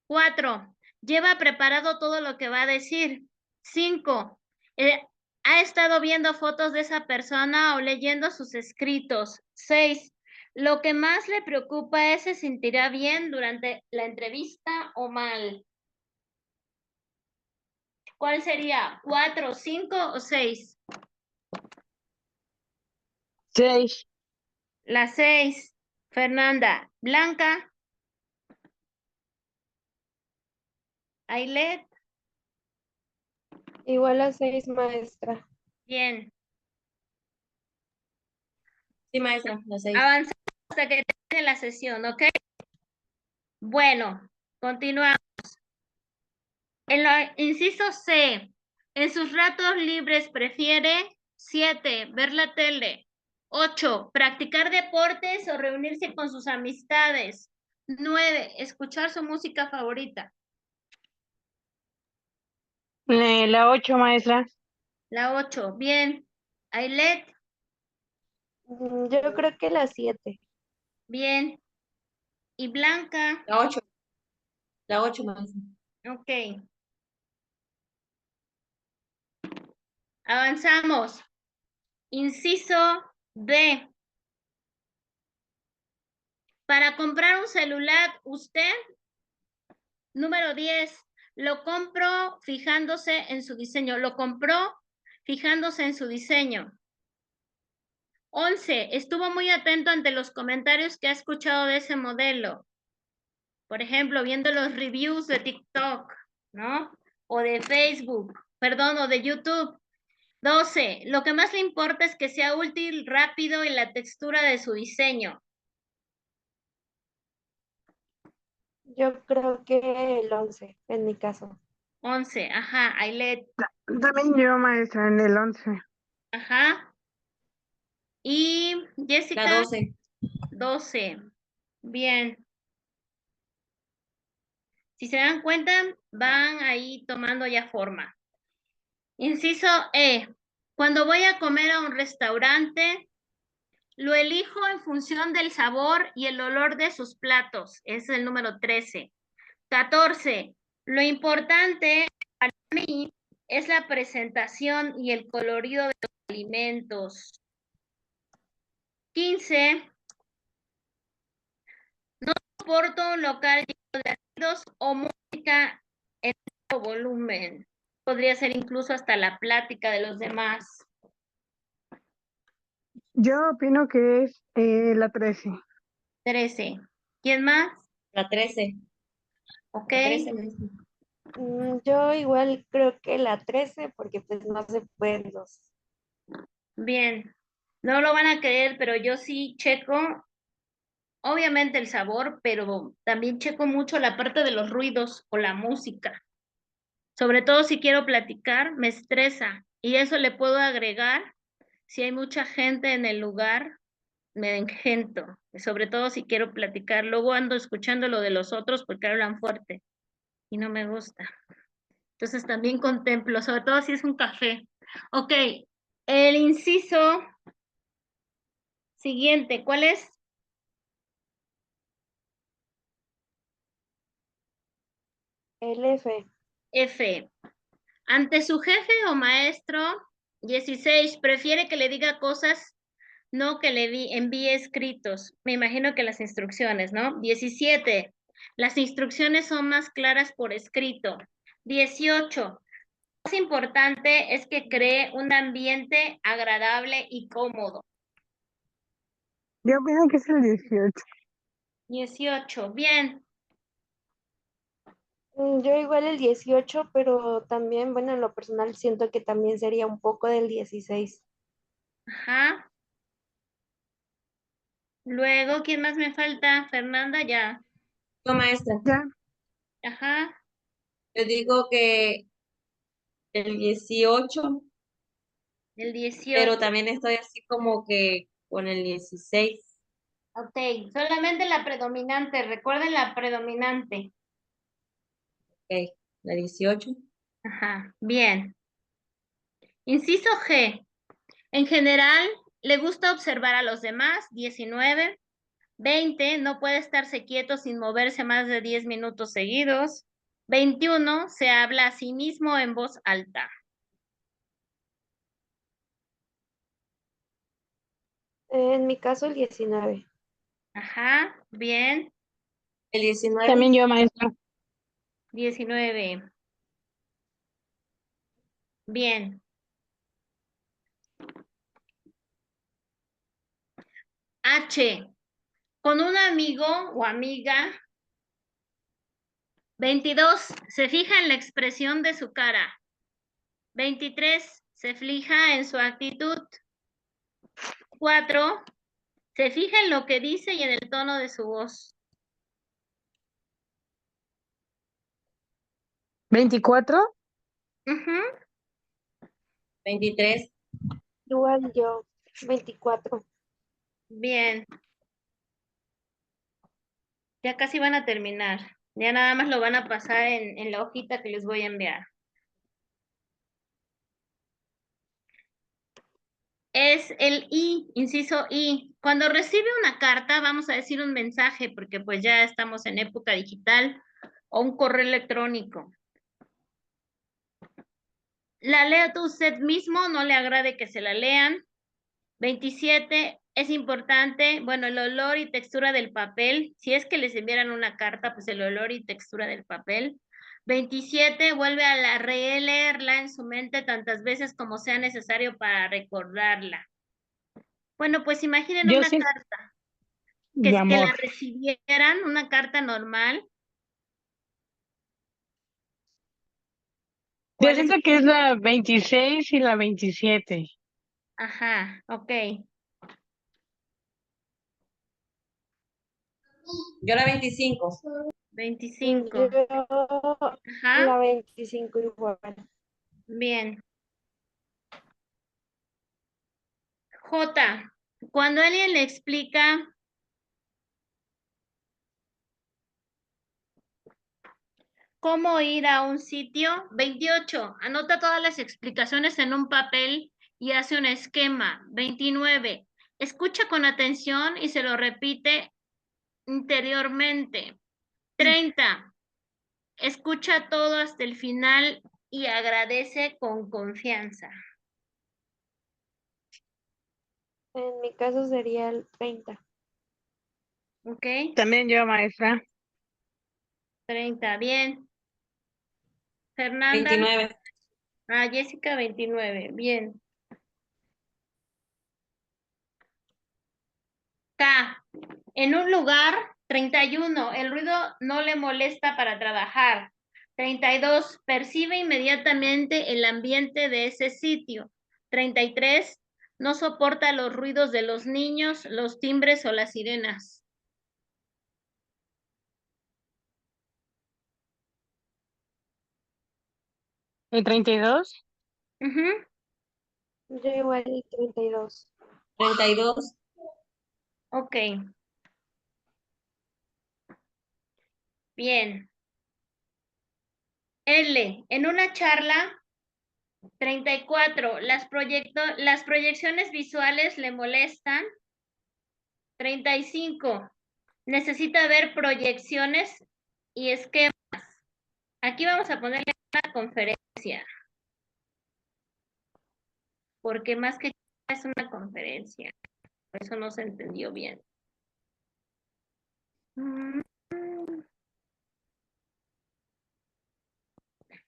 4. Lleva preparado todo lo que va a decir. 5. Ha estado viendo fotos de esa persona o leyendo sus escritos. 6. Lo que más le preocupa es si se sentirá bien durante la entrevista o mal. ¿Cuál sería? 4, 5 o 6? 6. La 6. Fernanda. Blanca. Ailet. Igual a 6, maestra. Bien. Sí, maestra, la 6. Avanzamos hasta que termine la sesión, ¿ok? Bueno, continuamos. En la inciso C, en sus ratos libres prefiere 7, ver la tele. 8, practicar deportes o reunirse con sus amistades. 9, escuchar su música favorita. La 8, maestra. La 8, bien. Ailet, Yo creo que la 7. bien. Y Blanca, La 8. La 8, maestra. ok. Avanzamos. Inciso D. Para comprar un celular, usted, número 10, lo compró fijándose en su diseño. Lo compró fijándose en su diseño. 11, estuvo muy atento ante los comentarios que ha escuchado de ese modelo. Por ejemplo, viendo los reviews de TikTok, ¿no? O de Facebook, perdón, o de YouTube. 12, lo que más le importa es que sea útil, rápido y la textura de su diseño. Yo creo que el 11, en mi caso. 11, ajá, Ailet, También yo, maestra, en el 11. ajá. Y La Jessica, 12. 12. Bien. Si se dan cuenta, van ahí tomando ya forma. Inciso E. Cuando voy a comer a un restaurante, lo elijo en función del sabor y el olor de sus platos. Es el número 13. 14. Lo importante para mí es la presentación y el colorido de los alimentos. 15. No soporto un local lleno de ruidos o música en alto volumen. Podría ser incluso hasta la plática de los demás. Yo opino que es la 13. 13. ¿Quién más? La 13. Ok. La 13, maestra. Yo igual creo que la 13 porque pues no se pueden dos. Bien. No lo van a creer, pero yo sí checo, obviamente el sabor, pero también checo mucho la parte de los ruidos o la música. Sobre todo si quiero platicar, me estresa. Y eso le puedo agregar, si hay mucha gente en el lugar, me engento. Sobre todo si quiero platicar. Luego ando escuchando lo de los otros porque hablan fuerte y no me gusta. Entonces también contemplo, sobre todo si es un café. Ok, el inciso siguiente, ¿cuál es? El F. F. Ante su jefe o maestro, 16, prefiere que le diga cosas, no que le envíe escritos. Me imagino que las instrucciones, ¿no? 17, Las instrucciones son más claras por escrito. 18. Lo más importante es que cree un ambiente agradable y cómodo. Yo pienso que es el 18. 18. Bien. Yo igual el 18, pero también, bueno, en lo personal siento que también sería un poco del 16. Ajá. Luego, ¿quién más me falta? Fernanda, ya. No, maestra, Ya. Ajá. yo digo que el 18, El 18. pero también estoy así como que con el 16. Ok, solamente la predominante. Recuerden la predominante. Ok, la 18. Ajá. Bien. Inciso G. En general, le gusta observar a los demás. 19. 20. No puede estarse quieto sin moverse más de 10 minutos seguidos. 21. Se habla a sí mismo en voz alta. En mi caso el 19. Ajá. Bien. El 19. También yo, maestra. 19. Bien. H. Con un amigo o amiga. 22. Se fija en la expresión de su cara. 23. Se fija en su actitud. 4. Se fija en lo que dice y en el tono de su voz. 24. Ujú. 23. Igual yo, 24. Bien. Ya casi van a terminar. Ya nada más lo van a pasar en la hojita que les voy a enviar. Es el I, inciso I. Cuando recibe una carta, vamos a decir un mensaje, porque pues ya estamos en época digital, o un correo electrónico. La lea usted mismo, no le agrade que se la lean. 27, es importante, bueno, el olor y textura del papel. Si es que les enviaran una carta, pues el olor y textura del papel. 27, vuelve a releerla en su mente tantas veces como sea necesario para recordarla. Bueno, pues imaginen Yo una sí, carta, de que la amor. recibieran, una carta normal. Yo ¿Cuál es? siento que es la 26 y la 27. Ajá, ok. Yo la 25. 25. Yo Ajá, la 25 igual. bien. J, cuando alguien le explica cómo ir a un sitio. 28. Anota todas las explicaciones en un papel y hace un esquema. 29. Escucha con atención y se lo repite interiormente. 30. Escucha todo hasta el final y agradece con confianza. En mi caso sería el 30. ¿Ok? También yo, maestra. 30. Bien. Fernanda. 29. Ah, Jessica, 29. Bien. K. En un lugar, 31, el ruido no le molesta para trabajar. 32, percibe inmediatamente el ambiente de ese sitio. 33, no soporta los ruidos de los niños, los timbres o las sirenas. ¿El 32? Ujú. Yo igual el 32. 32. Ok, bien. L, en una charla, 34, las proyecciones visuales le molestan. 35, necesita ver proyecciones y esquemas. Aquí vamos a ponerle una conferencia, porque más que es una conferencia. Eso no se entendió bien.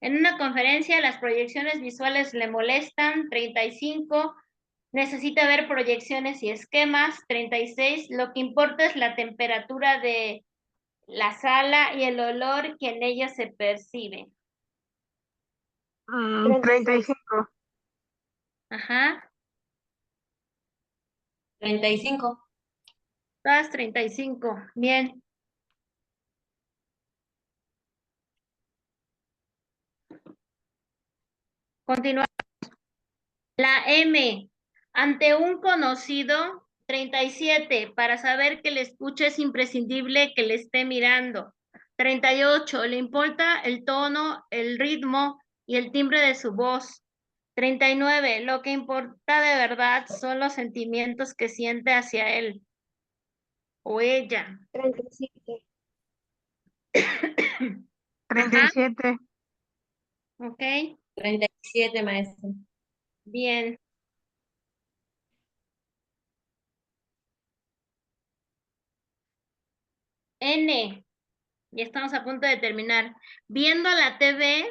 En una conferencia, las proyecciones visuales le molestan. 35. Necesita ver proyecciones y esquemas. 36. Lo que importa es la temperatura de la sala y el olor que en ella se percibe. 35. Ajá. 35. Todas 35. Bien. Continuamos. La M. Ante un conocido. 37. Para saber que le escucha es imprescindible que le esté mirando. 38. Le importa el tono, el ritmo y el timbre de su voz. 39. Lo que importa de verdad son los sentimientos que siente hacia él o ella. 37. 37. ¿Ok? 37, maestra. Bien. N. Ya estamos a punto de terminar. Viendo la TV,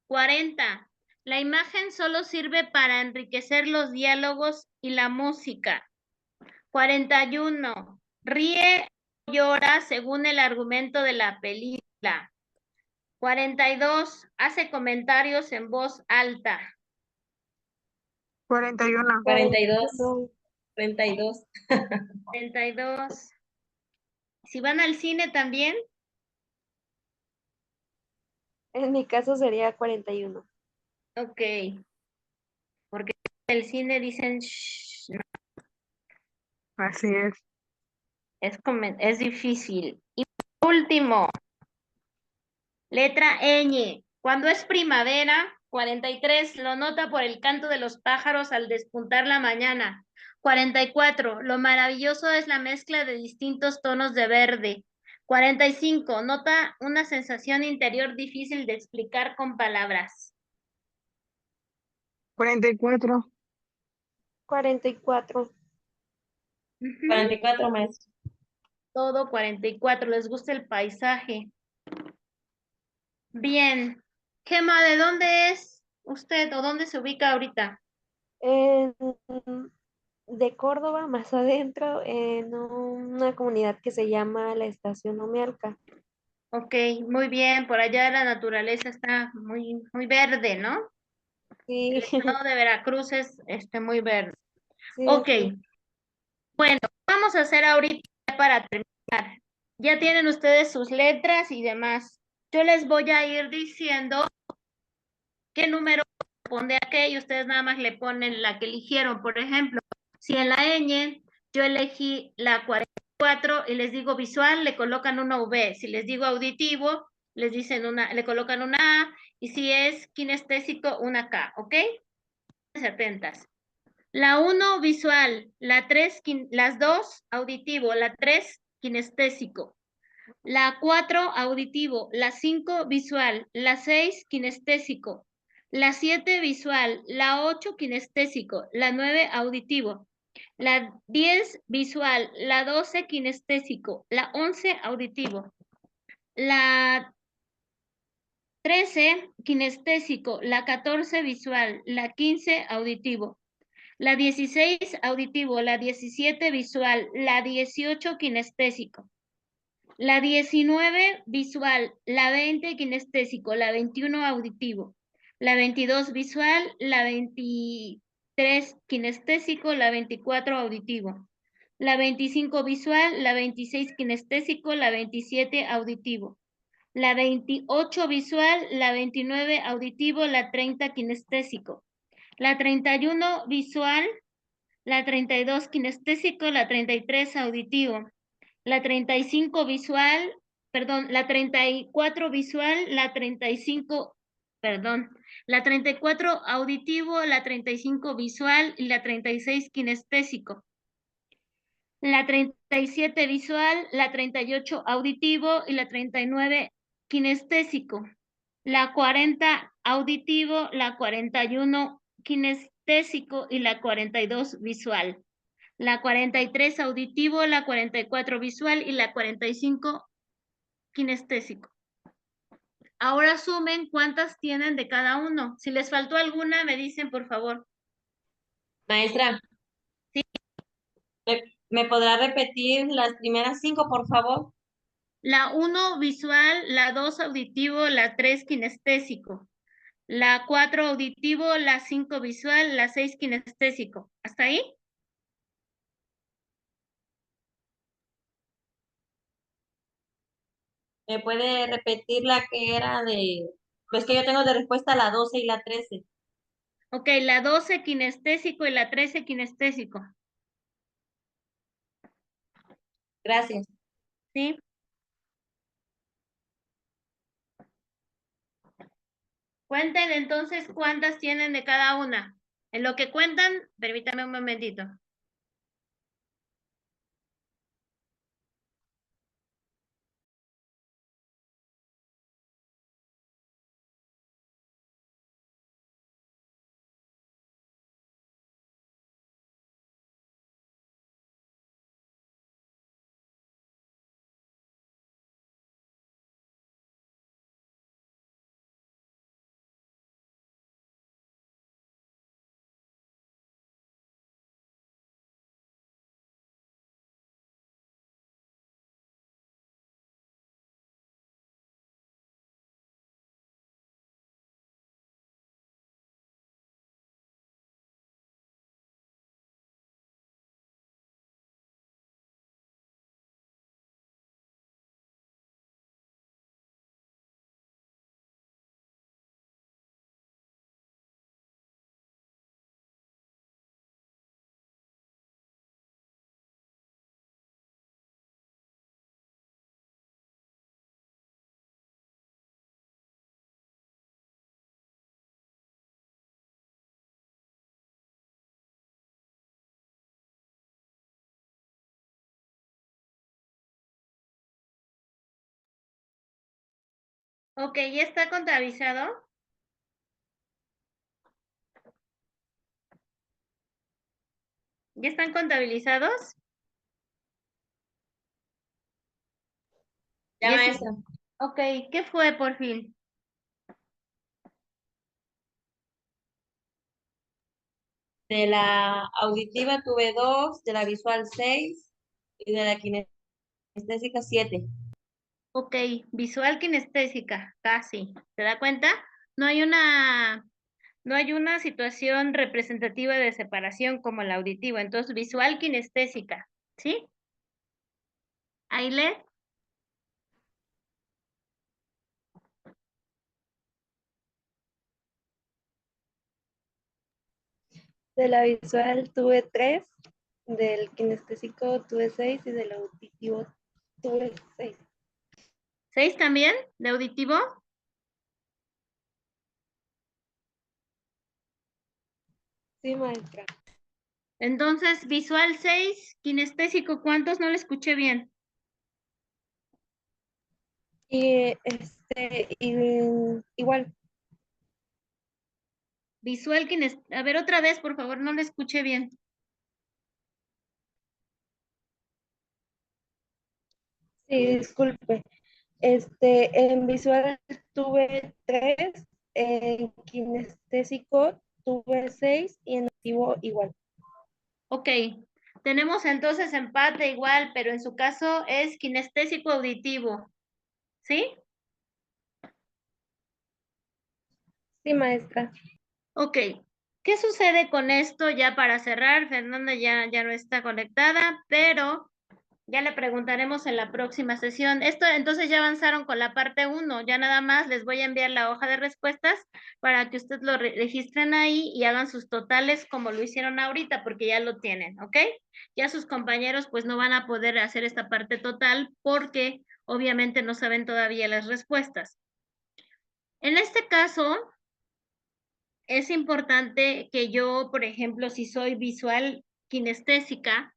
40. La imagen solo sirve para enriquecer los diálogos y la música. 41. Ríe o llora según el argumento de la película. 42. Hace comentarios en voz alta. 41. 42. 32. 42. Si van al cine también, En mi caso sería 41. ok. Porque en el cine dicen, "Shh", no, Así es. es difícil. Y por último, letra ñ. Cuando es primavera, 43, lo nota por el canto de los pájaros al despuntar la mañana. 44, lo maravilloso es la mezcla de distintos tonos de verde. 45, nota una sensación interior difícil de explicar con palabras. 44. 44. 44, maestra. Todo 44, les gusta el paisaje. Bien. Gema, ¿de dónde es usted o dónde se ubica ahorita? De Córdoba, más adentro, en una comunidad que se llama la Estación Omealca. Ok, muy bien. Por allá la naturaleza está muy, muy verde, ¿no? Sí, El estado de Veracruz es muy verde. sí, Ok, sí. vamos a hacer ahorita para terminar. Ya tienen ustedes sus letras y demás. Yo les voy a ir diciendo qué número corresponde a qué y ustedes nada más le ponen la que eligieron. Por ejemplo, si en la ñ yo elegí la 44 y les digo visual, le colocan una V. Si les digo auditivo, les dicen le colocan una A. Y si es kinestésico, una K, ¿ok? Atentas. La 1 visual, la 3, las 2 auditivo, la 3 kinestésico. La 4 auditivo, la 5 visual, la 6 kinestésico, la 7 visual, la 8 kinestésico, la 9 auditivo, la 10 visual, la 12 kinestésico, la 11 auditivo, la 13 kinestésico, la 14 visual, la 15 auditivo, la 16 auditivo, la 17 visual, la 18 kinestésico. La 19 visual, la 20 kinestésico, la 21 auditivo, la 22 visual, la 23 kinestésico, la 24 auditivo, la 25 visual, la 26 kinestésico, la 27 auditivo, la 28 visual, la 29 auditivo, la 30 kinestésico, la 31 visual, la 32 kinestésico, la 33 auditivo, la 35 visual, perdón, la 34 visual, la 35, perdón, la 34 auditivo, la 35 visual y la 36 kinestésico. La 37 visual, la 38 auditivo y la 39 kinestésico. La 40 auditivo, la 41 kinestésico y la 42 visual. La 43 auditivo, la 44 visual y la 45 kinestésico. Ahora sumen cuántas tienen de cada uno. Si les faltó alguna, me dicen, por favor. Maestra, ¿me podrá repetir las primeras 5, por favor? La 1 visual, la 2 auditivo, la 3 kinestésico. La 4 auditivo, la 5 visual, la 6 kinestésico. ¿Hasta ahí? ¿Me puede repetir la que era de... Pues que yo tengo de respuesta la 12 y la 13. Ok, la 12 kinestésico y la 13 kinestésico. Gracias. ¿Sí? Cuenten entonces cuántas tienen de cada una. En lo que cuentan, permítame un momentito. Ok, ¿ya está contabilizado? ¿Ya están contabilizados? Ya, Yes. maestra. Ok, ¿qué fue por fin? De la auditiva tuve 2, de la visual 6 y de la kinestésica 7. Ok, visual kinestésica, casi. ¿Se da cuenta? No hay una situación representativa de separación como la auditiva. Entonces, visual kinestésica, ¿sí? Aile, De la visual tuve 3, del kinestésico tuve 6 y del auditivo tuve 6. 6 también de auditivo. Sí, maestra. Entonces, visual 6, kinestésico, ¿cuántos? No lo escuché bien. Y igual, Visual kinestésico. A ver, otra vez, por favor, no lo escuché bien. sí, disculpe. En visual tuve 3, en kinestésico tuve 6 y en auditivo igual. Ok, tenemos entonces empate igual, pero en su caso es kinestésico auditivo, ¿sí? Sí, maestra. Ok, ¿qué sucede con esto ya para cerrar? Fernanda ya no está conectada, pero ya le preguntaremos en la próxima sesión. Esto entonces ya avanzaron con la parte 1, ya nada más les voy a enviar la hoja de respuestas para que ustedes lo registren ahí y hagan sus totales como lo hicieron ahorita, porque ya lo tienen, ¿ok? Ya sus compañeros pues no van a poder hacer esta parte total porque obviamente no saben todavía las respuestas. En este caso, es importante que yo, por ejemplo, si soy visual kinestésica,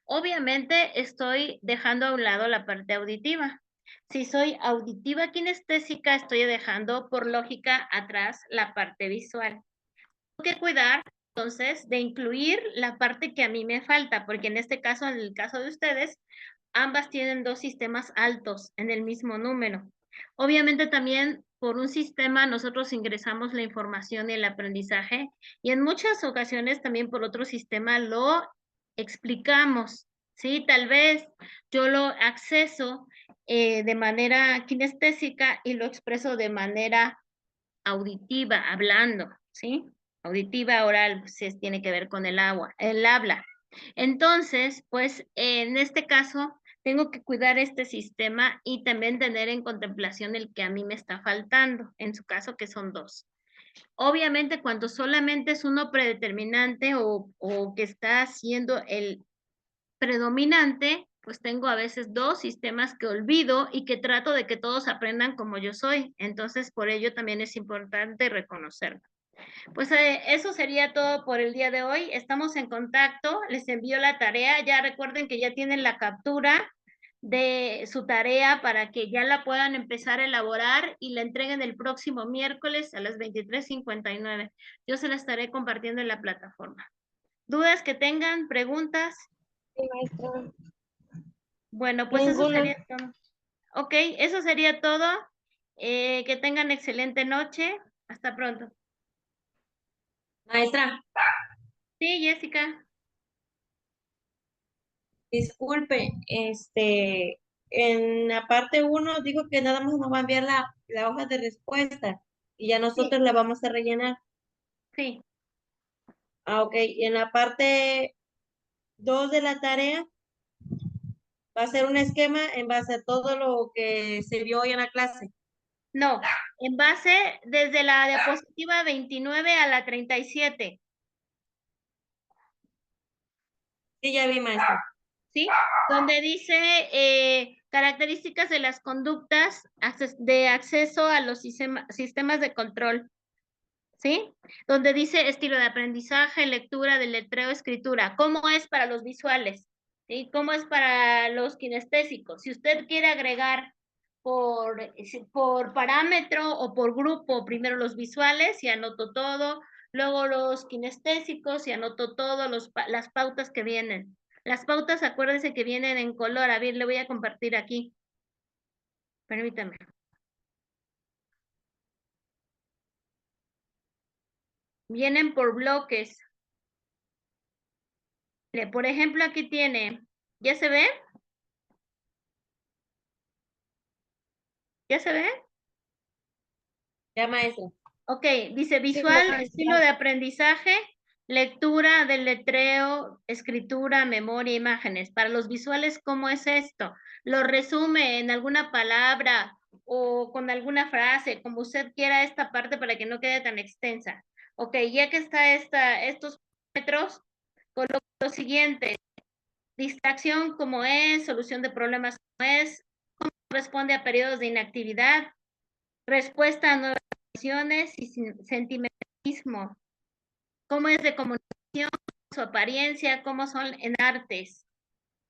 obviamente estoy dejando a un lado la parte auditiva. Si soy auditiva kinestésica, estoy dejando por lógica atrás la parte visual. Tengo que cuidar entonces de incluir la parte que a mí me falta, porque en este caso, en el caso de ustedes, ambas tienen 2 sistemas altos en el mismo número. Obviamente también por un sistema nosotros ingresamos la información y el aprendizaje y en muchas ocasiones también por otro sistema lo explicamos, ¿sí? Tal vez yo lo acceso de manera kinestésica y lo expreso de manera auditiva, hablando, ¿sí? Auditiva, oral, pues tiene que ver con el habla. Entonces, pues en este caso, tengo que cuidar este sistema y también tener en contemplación el que a mí me está faltando, en su caso que son dos. Obviamente, cuando solamente es uno predeterminante o que está siendo el predominante, pues tengo a veces dos sistemas que olvido y que trato de que todos aprendan como yo soy. Entonces, por ello también es importante reconocerlo. Pues eso sería todo por el día de hoy. Estamos en contacto. Les envío la tarea. Ya recuerden que ya tienen la captura de su tarea para que ya la puedan empezar a elaborar y la entreguen el próximo miércoles a las 23:59. Yo se la estaré compartiendo en la plataforma. ¿Dudas que tengan? ¿Preguntas? Sí, maestra. Bueno, pues eso Ninguna. sería todo. Ok, eso sería todo. Que tengan excelente noche. Hasta pronto. Maestra, Sí, Jessica. disculpe, en la parte uno dijo que nada más nos va a enviar la hoja de respuesta y ya Sí, nosotros la vamos a rellenar. sí. Ah, ok. Y en la parte 2 de la tarea va a ser un esquema en base a todo lo que se vio hoy en la clase. No, en base desde la diapositiva 29 a la 37, Sí, ya vi, maestra. ¿sí? Donde dice características de las conductas de acceso a los sistemas de control, ¿sí? Donde dice estilo de aprendizaje, lectura, deletreo, escritura. ¿Cómo es para los visuales? ¿Sí? ¿Cómo es para los kinestésicos? Si usted quiere agregar por parámetro o por grupo, primero los visuales y anoto todo, luego los kinestésicos y anoto todo, las pautas que vienen. Las pautas, acuérdense que vienen en color. A ver, le voy a compartir aquí. Permítame. Vienen por bloques. Por ejemplo, aquí tiene, ¿ya se ve? ¿Ya se ve? Ya, maestra. Ok, dice Sí, visual, estilo maestra. de aprendizaje, lectura, deletreo, escritura, memoria, imágenes. Para los visuales, ¿cómo es esto? Lo resume en alguna palabra o con alguna frase, como usted quiera esta parte para que no quede tan extensa. Ok, ya que está estos parámetros, coloco lo siguiente. Distracción, ¿cómo es? Solución de problemas, ¿cómo es? ¿Cómo responde a periodos de inactividad? Respuesta a nuevas situaciones y sentimentalismo. ¿Cómo es de comunicación? Su apariencia, cómo son en artes.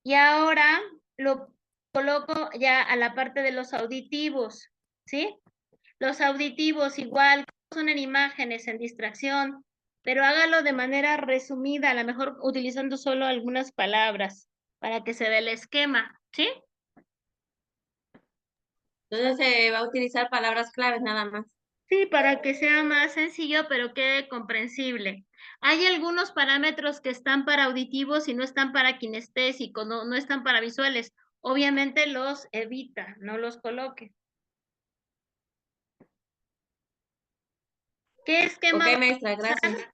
Y ahora lo coloco ya a la parte de los auditivos, ¿sí? Los auditivos igual, cómo son en imágenes, en distracción, pero hágalo de manera resumida, a lo mejor utilizando solo algunas palabras para que se vea el esquema, ¿sí? Entonces se va a utilizar palabras claves nada más. Sí, para que sea más sencillo, pero quede comprensible. Hay algunos parámetros que están para auditivos y no están para kinestésicos, no están para visuales. Obviamente los evita, no los coloque. ¿Qué Ok, esquema va maestra, a gracias. usar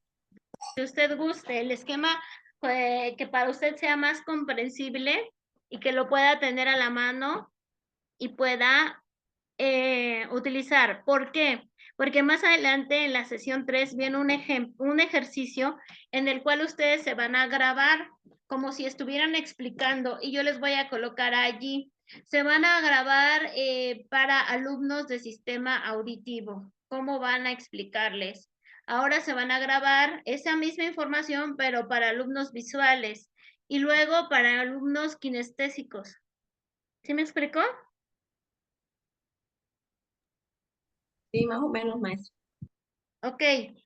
que usted guste? El esquema que para usted sea más comprensible y que lo pueda tener a la mano y pueda utilizar. ¿Por qué? Porque más adelante en la sesión 3 viene un ejercicio en el cual ustedes se van a grabar como si estuvieran explicando y yo les voy a colocar allí. Se van a grabar para alumnos de sistema auditivo. ¿Cómo van a explicarles? Ahora se van a grabar esa misma información, pero para alumnos visuales y luego para alumnos kinestésicos. ¿Sí me explicó? Sí, más o menos, maestra. Ok,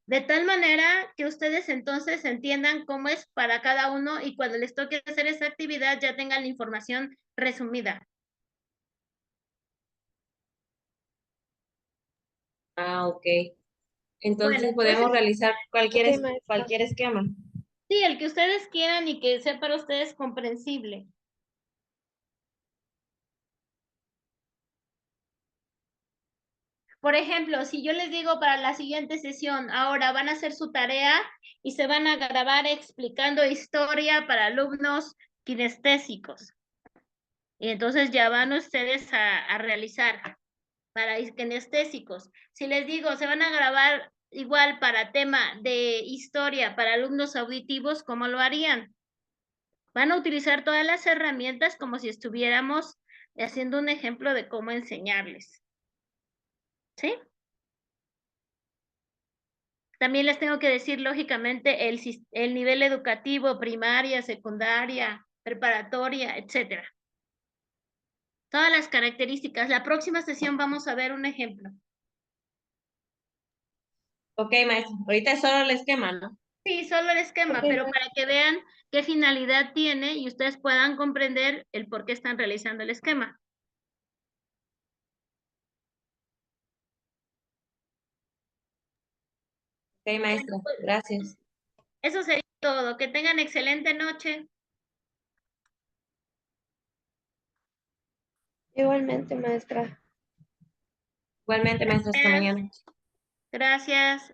de tal manera que ustedes entonces entiendan cómo es para cada uno y cuando les toque hacer esa actividad ya tengan la información resumida. Ah, ok. Entonces Bueno, podemos entonces, realizar Ok, maestra. cualquier esquema. sí, el que ustedes quieran y que sea para ustedes comprensible. Por ejemplo, si yo les digo para la siguiente sesión, ahora van a hacer su tarea y se van a grabar explicando historia para alumnos kinestésicos. Y entonces ya van ustedes a realizar para kinestésicos. Si les digo, se van a grabar igual para tema de historia para alumnos auditivos, ¿cómo lo harían? Van a utilizar todas las herramientas como si estuviéramos haciendo un ejemplo de cómo enseñarles. ¿Sí? También les tengo que decir, lógicamente, el nivel educativo, primaria, secundaria, preparatoria, etcétera. Todas las características. La próxima sesión vamos a ver un ejemplo. Ok, maestra. Ahorita es solo el esquema, ¿no? Sí, solo el esquema, Ok, pero maestra. para que vean qué finalidad tiene y ustedes puedan comprender el por qué están realizando el esquema. Ok, maestra. Gracias. Eso sería todo. Que tengan excelente noche. Igualmente, maestra. Igualmente, maestra, hasta mañana. Gracias.